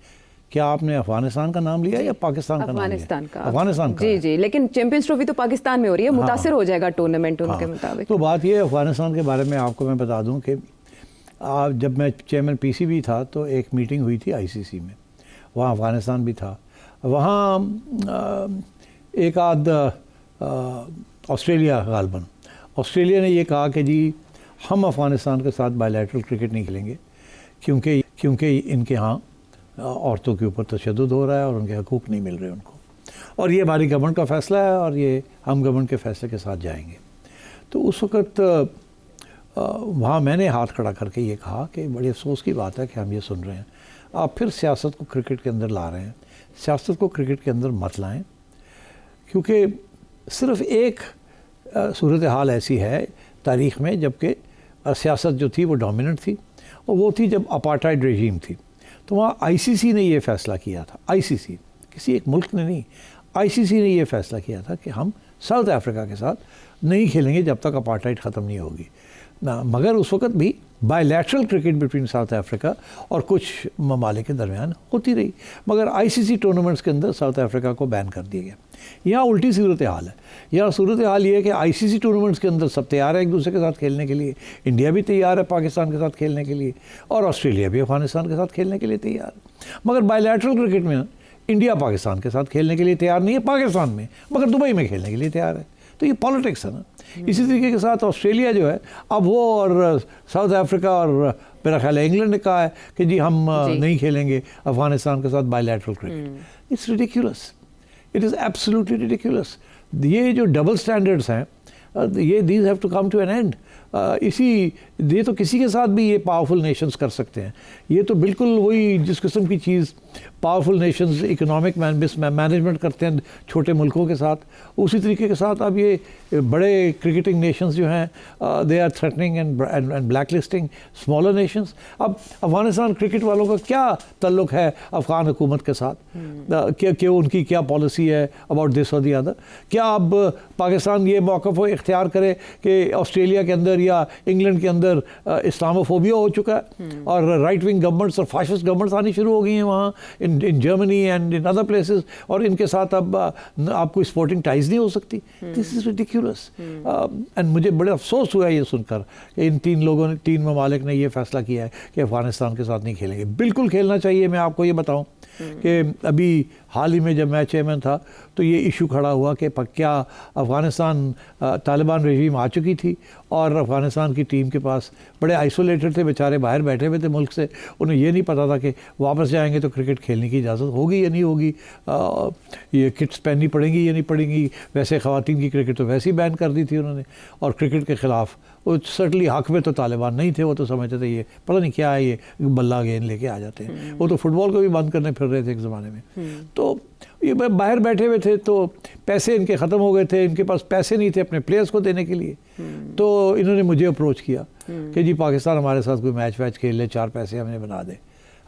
क्या आपने अफगानिस्तान का नाम लिया या पाकिस्तान का नाम लिया? अफगानिस्तान का। जी जी, लेकिन चैंपियंस ट्रॉफी तो पाकिस्तान में हो रही है, मुतासिर हो जाएगा टूर्नामेंट उनके मुताबिक। तो बात ये है अफगानिस्तान के बारे में आपको मैं बता दूं कि जब मैं चेयरमैन पीसीबी था तो एक मीटिंग हुई थी आईसीसी में, वहाँ अफगानिस्तान भी था। वहाँ एक आध ऑस्ट्रेलिया गालबन, ऑस्ट्रेलिया ने ये कहा कि जी हम अफ़गानिस्तान के साथ बायलैटरल क्रिकेट नहीं खेलेंगे क्योंकि इनके यहाँ औरतों के ऊपर तशद्दुद हो रहा है और उनके हकूक़ नहीं मिल रहे उनको, और ये हमारी गवर्नमेंट का फ़ैसला है और ये हम गवर्नमेंट के फ़ैसले के साथ जाएंगे। तो उस वक़्त वहाँ मैंने हाथ खड़ा करके ये कहा कि बड़ी अफसोस की बात है कि हम ये सुन रहे हैं, आप फिर सियासत को क्रिकेट के अंदर ला रहे हैं। सियासत को क्रिकेट के अंदर मत लाएं, क्योंकि सिर्फ एक सूरत हाल ऐसी है तारीख़ में जबकि सियासत जो थी वो डोमिनेंट थी, और वो थी जब अपार्टाइड रेजीम थी। तो वहाँ आईसीसी ने ये फ़ैसला किया था, आईसीसी, किसी एक मुल्क ने नहीं, आईसीसी ने ये फ़ैसला किया था कि हम साउथ अफ्रीका के साथ नहीं खेलेंगे जब तक अपार्टाइड ख़त्म नहीं होगी ना। मगर उस वक़्त भी bilateral cricket between south Africa और कुछ ममालिक के दरमियान होती रही, मगर आईसीसी टूर्नामेंट्स के अंदर साउथ अफ्रीका को बैन कर दिया गया। यहाँ उल्टी सूरत हाल है। यहाँ सूरत हाल ये है कि आईसीसी टूर्नामेंट्स के अंदर सब तैयार है एक दूसरे के साथ खेलने के लिए, इंडिया भी तैयार है पाकिस्तान के साथ खेलने के लिए, और ऑस्ट्रेलिया भी अफगानिस्तान के साथ खेलने के लिए तैयार है। मगर बायलैटरल क्रिकेट में इंडिया पाकिस्तान के साथ खेलने के लिए तैयार नहीं है पाकिस्तान में, मगर दुबई में खेलने के लिए तैयार है। तो ये पॉलिटिक्स है ना। इसी तरीके के साथ ऑस्ट्रेलिया जो है, अब वो और साउथ अफ्रीका और मेरा ख्याल है इंग्लैंड ने कहा है कि जी हम नहीं खेलेंगे अफगानिस्तान के साथ bilateral cricket. It's ridiculous, it is absolutely ridiculous. ये जो डबल स्टैंडर्ड्स हैं ये these have to come to an end. ये तो किसी के साथ भी ये पावरफुल नेशंस कर सकते हैं। ये तो बिल्कुल वही जिस किस्म की चीज़ पावरफुल नेशंस इकोनॉमिक मैनेजमेंट करते हैं छोटे मुल्कों के साथ, उसी तरीके के साथ अब ये बड़े क्रिकेटिंग नेशंस जो हैं they are threatening and black listing smaller nations. अब अफगानिस्तान क्रिकेट वालों का क्या ताल्लुक़ है अफ़गान हुकूमत के साथ, कि उनकी क्या पॉलिसी है अबाउट दिस और दी अदर? क्या अब पाकिस्तान ये मौक़िफ़ इख्तियार करे कि ऑस्ट्रेलिया के अंदर या इंग्लैंड के अंदर इस्लामोफोबिया हो चुका है और राइट विंग गवर्नमेंट्स और फाशिस्ट गवर्नमेंट्स आनी शुरू हो गई हैं वहाँ in Germany and in other places, और इनके साथ अब आपको स्पोर्टिंग टाइज नहीं हो सकती। This is ridiculous. एंड मुझे बड़ा अफसोस हुआ ये सुनकर कि इन तीन ममालिक ने ये फैसला किया है कि अफ़गानिस्तान के साथ नहीं खेलेंगे। बिल्कुल खेलना चाहिए। मैं आपको ये बताऊँ कि अभी हाल ही में जब मैं चेयरमैन था तो ये इशू खड़ा हुआ कि क्या अफ़गानिस्तान तालिबान रेजीम आ चुकी थी और अफ़गानिस्तान की टीम के पास बड़े आइसोलेटेड थे, बेचारे बाहर बैठे हुए थे मुल्क से, उन्हें ये नहीं पता था कि वापस जाएंगे तो क्रिकेट खेलने की इजाज़त होगी या नहीं होगी, ये किट्स पहननी पड़ेंगी या नहीं पड़ेंगी। वैसे ख़वातीन की क्रिकेट तो वैसे ही बैन कर दी थी उन्होंने, और क्रिकेट के ख़िलाफ़ वो सर्टनली हक़ में तो तालिबान नहीं थे। वो तो समझते थे ये पता नहीं क्या है, ये बल्ला गेंद लेके आ जाते हैं। वो तो फुटबॉल को भी बंद करने फिर रहे थे एक ज़माने में। तो ये बाहर बैठे हुए थे तो पैसे इनके ख़त्म हो गए थे, इनके पास पैसे नहीं थे अपने प्लेयर्स को देने के लिए। तो इन्होंने मुझे अप्रोच किया कि जी पाकिस्तान हमारे साथ कोई मैच वैच खेल ले, 4 पैसे हमें बना दे।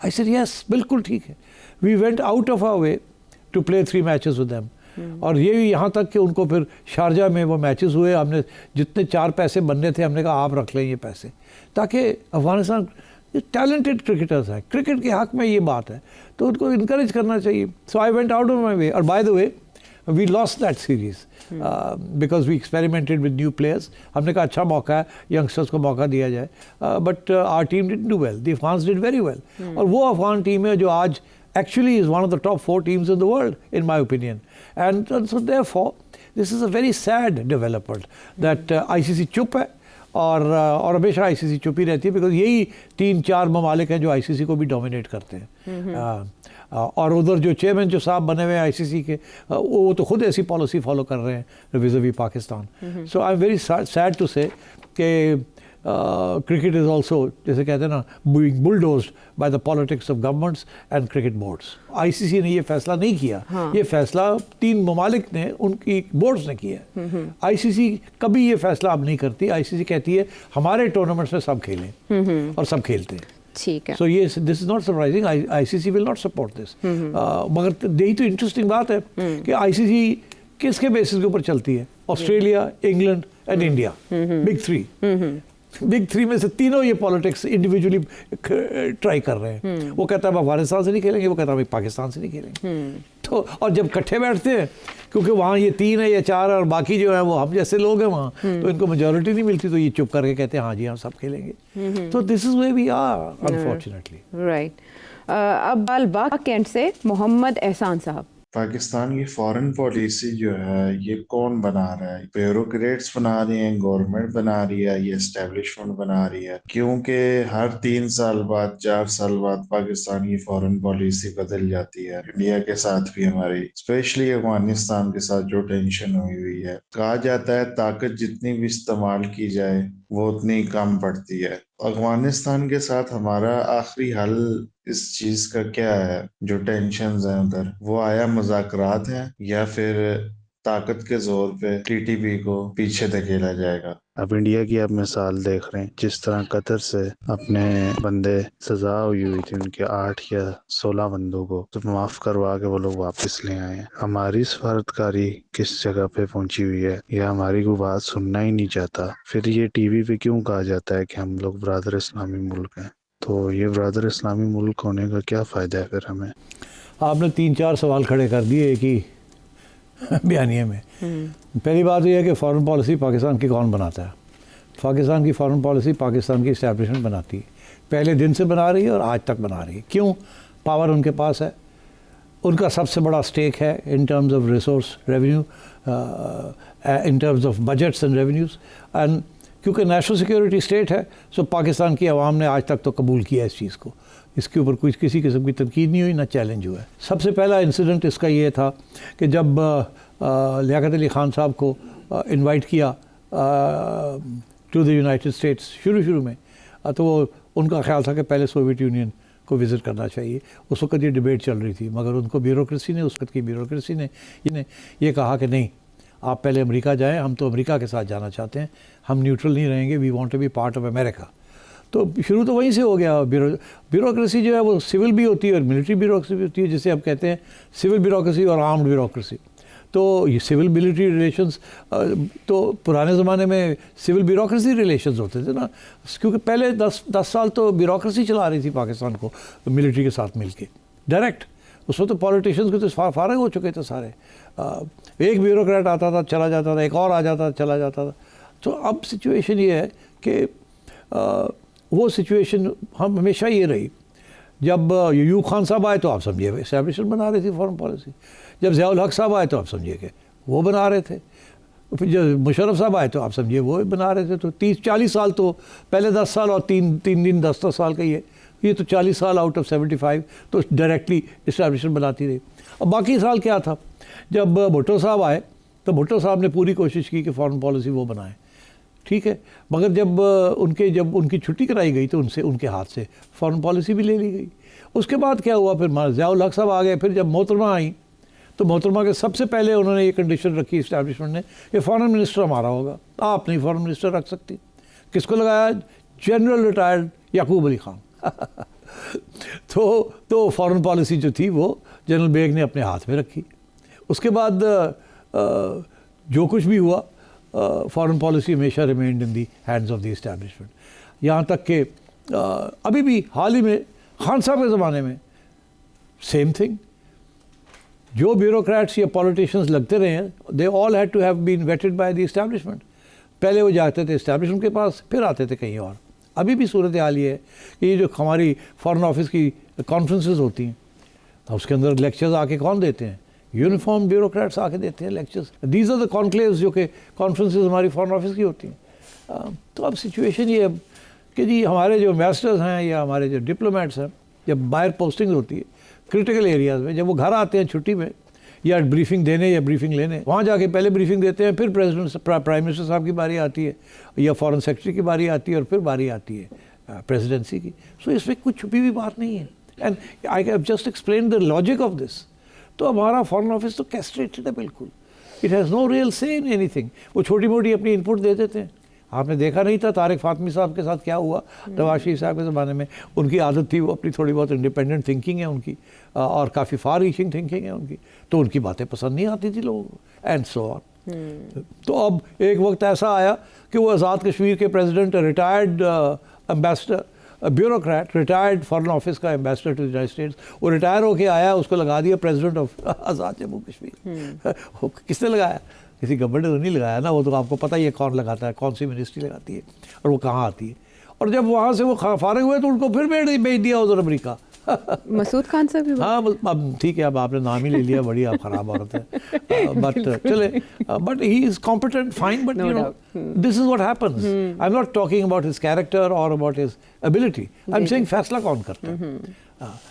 आई सेड यस, बिल्कुल ठीक है। We went out of our way to play 3 matches with them. और ये भी यहाँ तक कि उनको फिर शारजा में वो मैचेस हुए, हमने जितने 4 पैसे बनने थे हमने कहा आप रख लें ये पैसे, ताकि अफ़गानिस्तान टैलेंटेड क्रिकेटर्स हैं, क्रिकेट के हक़ में ये बात है तो उनको इनकरेज करना चाहिए। So I went out of my way. और by the way we lost that series because we experimented with new players. हमने कहा अच्छा मौका है, यंगस्टर्स को मौका दिया जाए, but our team didn't do well, the Afghans did very well. और वो अफ़गान टीम है जो आज actually is one of the top 4 teams in the world, in my opinion. And so therefore, this is a very sad development that ICC चुप है और हमेशा ICC चुप ही रहती है, बिकॉज यही 3-4 ममालिक हैं जो ICC को भी डोमिनेट करते हैं। और उधर जो चेयरमैन जो साहब बने हुए हैं ICC के, वो तो खुद ऐसी पॉलिसी फॉलो कर रहे हैं vis a vis Pakistan. So I am very sad to say कि cricket is also, जैसे कहते हैं ना, being bulldozed by the politics of governments and cricket boards. ICC ने ये फैसला नहीं किया। ये फैसला 3 ममालिक ने, उनकी बोर्ड्स ने किया है। ICC कभी ये फैसला अब नहीं करती। ICC कहती है हमारे टूर्नामेंट्स में सब खेलें और सब खेलते हैं। ठीक है। सो ये this is not surprising. ICC will not support this. मगर यही तो इंटरेस्टिंग बात है कि ICC किसके बेसिस के ऊपर चलती है? Australia, England and India, big 3। Big 3 में से तीनों ये पॉलिटिक्स इंडिविजुअली ट्राई कर रहे हैं। वो कहता है हम अफगानिस्तान से नहीं खेलेंगे, वो कहता है हम पाकिस्तान से नहीं खेलेंगे। तो और जब इकट्ठे बैठते हैं, क्योंकि वहाँ ये 3 है या 4 है और बाकी जो है वो हम जैसे लोग हैं वहाँ, तो इनको मेजोरिटी नहीं मिलती, तो ये चुप करके कहते हैं हाँ जी हम सब खेलेंगे। तो this is way we are unfortunately. Right. अब बाल-बाग कैंट से मोहम्मद एहसान साहब। पाकिस्तान की फॉरेन पॉलिसी जो है ये कौन बना रहा है? ब्यूरोक्रेट्स बना रही हैं, गवर्नमेंट बना रही है, ये एस्टेब्लिशमेंट बना रही है? क्योंकि हर 3 साल बाद 4 साल बाद पाकिस्तान की फॉरेन पॉलिसी बदल जाती है। इंडिया के साथ भी हमारी, स्पेशली अफगानिस्तान के साथ जो टेंशन हुई है, कहा जाता है ताकत जितनी भी इस्तेमाल की जाए वो उतनी कम पड़ती है। अफगानिस्तान के साथ हमारा आखिरी हल इस चीज का क्या है? जो टेंशन्स हैं उधर, वो आया मुज़ाकरात हैं या फिर ताकत के जोर पे टीटीपी को पीछे धकेला जाएगा? अब इंडिया की आप मिसाल देख रहे हैं, जिस तरह कतर से अपने बंदे सजा हुई थी उनके 8 या 16 बंदों को तो माफ करवा के वो लोग वापस ले आए हैं। हमारी सफारतकारी किस जगह पे पहुंची हुई है या हमारी कोई बात सुनना ही नहीं चाहता? फिर ये टीवी पे क्यों कहा जाता है कि हम लोग बरादर इस्लामी मुल्क हैं? तो ये बरादर इस्लामी मुल्क होने का क्या फ़ायदा है फिर हमें? आपने 3-4 सवाल खड़े कर दिए एक ही बयानिए में। पहली बात यह है कि फ़ॉरेन पॉलिसी पाकिस्तान की कौन बनाता है? पाकिस्तान की फ़ॉरेन पॉलिसी पाकिस्तान की इस्टेब्लिशमेंट बनाती है, पहले दिन से बना रही है और आज तक बना रही है। क्यों? पावर उनके पास है, उनका सबसे बड़ा स्टेक है in terms of resource revenue, in terms of budgets and revenues. And क्योंकि नेशनल सिक्योरिटी स्टेट है, सो पाकिस्तान की आवाम ने आज तक तो कबूल किया इस चीज़ को, इसके ऊपर कुछ किसी किस्म की तनकीद नहीं हुई, ना चैलेंज हुआ है। सबसे पहला इंसिडेंट इसका ये था कि जब लियाकत अली ख़ान साहब को इनवाइट किया टू द यूनाइटेड स्टेट्स शुरू में, तो उनका ख्याल था कि पहले सोवियत यूनियन को विज़िट करना चाहिए। उस वक्त ये डिबेट चल रही थी, मगर उनको ब्यूरोक्रेसी ने, उस वक्त की ब्यूरोक्रेसी ने ये कहा कि नहीं, आप पहले अमेरिका जाएं, हम तो अमेरिका के साथ जाना चाहते हैं, हम न्यूट्रल नहीं रहेंगे, we want to be part of America. तो शुरू तो वहीं से हो गया। ब्यूरोक्रेसी जो है वो सिविल भी होती है और मिलिट्री ब्यूरोक्रेसी भी होती है, जिसे आप कहते हैं सिविल ब्यूरोक्रेसी और आर्म्ड ब्यूरोक्रेसी। तो ये सिविल मिलिट्री रिलेशंस तो पुराने ज़माने में सिविल ब्यूरोक्रेसी रिलेशंस होते थे ना, क्योंकि पहले 10 साल तो ब्यूरोक्रेसी चला रही थी पाकिस्तान को मिलिट्री के साथ मिलके डायरेक्ट। उसमें तो पॉलिटिशियंस के तो फारग हो चुके थे सारे। एक ब्यूरोक्रेट आता था चला जाता था, एक और आ जाता चला जाता था। तो अब सिचुएशन ये है कि वो सिचुएशन हम हमेशा ये रही। जब यूब खान साहब आए तो आप समझिए एस्टैब्लिशमेंट बना रही थी फॉरेन पॉलिसी। जब ज़ियाउल हक साहब आए तो आप समझिए कि वो बना रहे थे। फिर जब मुशर्रफ साहब आए तो आप समझिए वो बना रहे थे। तो 30-40 साल तो पहले 10 साल और तीन दिन 10 साल का ये तो 40 साल आउट ऑफ 75 तो डायरेक्टली इस्टेब्लिशमेंट बनाती रही। अब बाकी साल क्या था, जब भुट्टो साहब आए तो भुट्टो साहब ने पूरी कोशिश की कि फॉरेन पॉलिसी वो बनाए, ठीक है, मगर जब उनकी छुट्टी कराई गई तो उनके हाथ से फॉरेन पॉलिसी भी ले ली गई। उसके बाद क्या हुआ, फिर ज़ियाउल हक साहब आ गए। फिर जब मोहतरमा आई तो मोहतरमा के सबसे पहले उन्होंने ये कंडीशन रखी इस्टेब्लिशमेंट ने कि फ़ॉरेन मिनिस्टर हमारा होगा, आप नहीं फ़ॉरेन मिनिस्टर रख सकती। किसको लगाया? जनरल रिटायर्ड याकूब अली खान। तो फॉरेन पॉलिसी जो थी वो जनरल बेग ने अपने हाथ में रखी। उसके बाद जो कुछ भी हुआ फॉरेन पॉलिसी हमेशा remained in the hands of the establishment. यहाँ तक कि अभी भी हाल ही में खान साहब के ज़माने में सेम थिंग। जो ब्यूरोक्रेट्स या पॉलिटिशियंस लगते रहे हैं, they all had to have been vetted by the establishment. पहले वो जाते थे इस्टेब्लिशमेंट के पास, फिर आते थे कहीं और। अभी भी सूरत हाल ये है कि ये जो हमारी फॉरेन ऑफिस की कॉन्फ्रेंसेस होती हैं, उसके अंदर लेक्चर्स आके कौन देते हैं? यूनिफॉर्म ब्यूरोक्रेट्स आके देते हैं lectures. These are the conclaves जो कि कॉन्फ्रेंसेस हमारी फॉरेन ऑफिस की होती हैं। तो अब सिचुएशन ये है कि जी हमारे जो एम्बेसडर्स हैं या हमारे जो डिप्लोमेट्स हैं, जब बाहर पोस्टिंग होती है क्रिटिकल एरियाज़ में, जब वो घर आते हैं छुट्टी में या ब्रीफिंग देने या ब्रीफिंग लेने, वहाँ जाके पहले ब्रीफिंग देते हैं, फिर प्राइम मिनिस्टर साहब की बारी आती है या फॉरेन सेक्रेटरी की बारी आती है और फिर बारी आती है प्रेसिडेंसी की। सो इसमें कुछ छुपी हुई बात नहीं है। And I have just explain the logic of this. तो हमारा फॉरेन ऑफिस तो कैस्ट्रेटेड है बिल्कुल। इट हैज़ नो रियल से इन एनीथिंग। वो छोटी मोटी अपनी इनपुट दे देते हैं। आपने देखा नहीं था तारिक फातमी साहब के साथ क्या हुआ नवाज शरीफ साहब के ज़माने में? उनकी आदत थी, वो अपनी थोड़ी बहुत इंडिपेंडेंट थिंकिंग है उनकी और काफ़ी फार रीचिंग थिंकिंग है उनकी, तो उनकी बातें पसंद नहीं आती थी लोगों को, एंड सो ऑन। तो अब एक वक्त ऐसा आया कि वो आज़ाद कश्मीर के president, retired ambassador, bureaucrat, retired foreign office का एम्बेसडर टू यूनाइटेड स्टेट्स, वो रिटायर होके आया, उसको लगा दिया प्रेसिडेंट ऑफ आज़ाद जम्मू कश्मीर। किसने लगाया? किसी गवर्नमेंट ने तो नहीं लगाया ना, वो तो आपको पता ही है कौन लगाता है, कौन सी मिनिस्ट्री लगाती है और वो कहाँ आती है। और जब वहाँ से वो फारिग हुए तो उनको फिर भेज दिया उधर अमेरिका। मसूद खान साहब भी। हाँ, अब ठीक है, अब आपने नाम ही ले लिया, बड़ी आप खराब औरत है। बट चले, but he is competent, fine, but you know this is what happens. I am not talking about his character और about his ability, I am saying फैसला कौन करता है।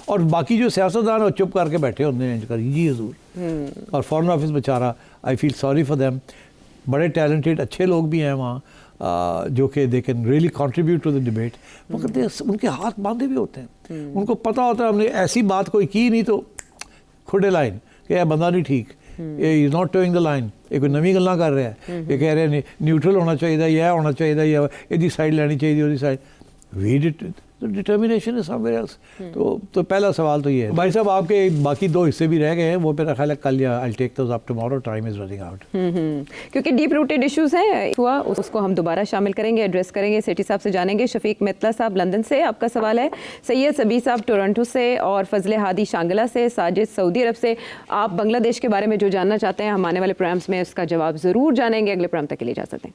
और बाकी जो सियासतदान है चुप करके बैठे होते हैं जी हजूर। और फॉरेन ऑफिस बेचारा, I feel sorry for them, बड़े टैलेंटेड अच्छे लोग भी हैं वहाँ जो कि they can really contribute to the debate, मगर उनके हाथ बांधे भी होते हैं। उनको पता होता है हमने ऐसी बात कोई की नहीं तो खुडे लाइन कि यह बंदा नहीं ठीक, ये is not towing the line, ये कोई नवी गल्ला कर रहा है, ये कह रहे हैं न्यूट्रल होना चाहिए, यह होना चाहिए, या इहदी साइड लेनी चाहिए, उहदी side. We did determination is somewhere else. तो पहला सवाल तो ये है। भाई साहब, आपके बाकी 2 हिस्से भी रह गए हैं, वो मेरा ख्याल है कल या I take those up tomorrow, time is running out. क्योंकि डीप रूटेड इश्यूज हैं हुआ, उसको हम दोबारा शामिल करेंगे, एड्रेस करेंगे। सेठी साहब से जानेंगे। शफीक मित्तला साहब लंदन से आपका सवाल है, सैयद सबी साहब टोरंटो से और फजले हादी शांगला से, साजिद सऊदी अरब से। आप बांग्लादेश के बारे में जो जानना चाहते हैं हम आने वाले प्रोग्राम्स में उसका जवाब ज़रूर जानेंगे। अगले प्रोग्राम तक के लिए इजाज़त दें।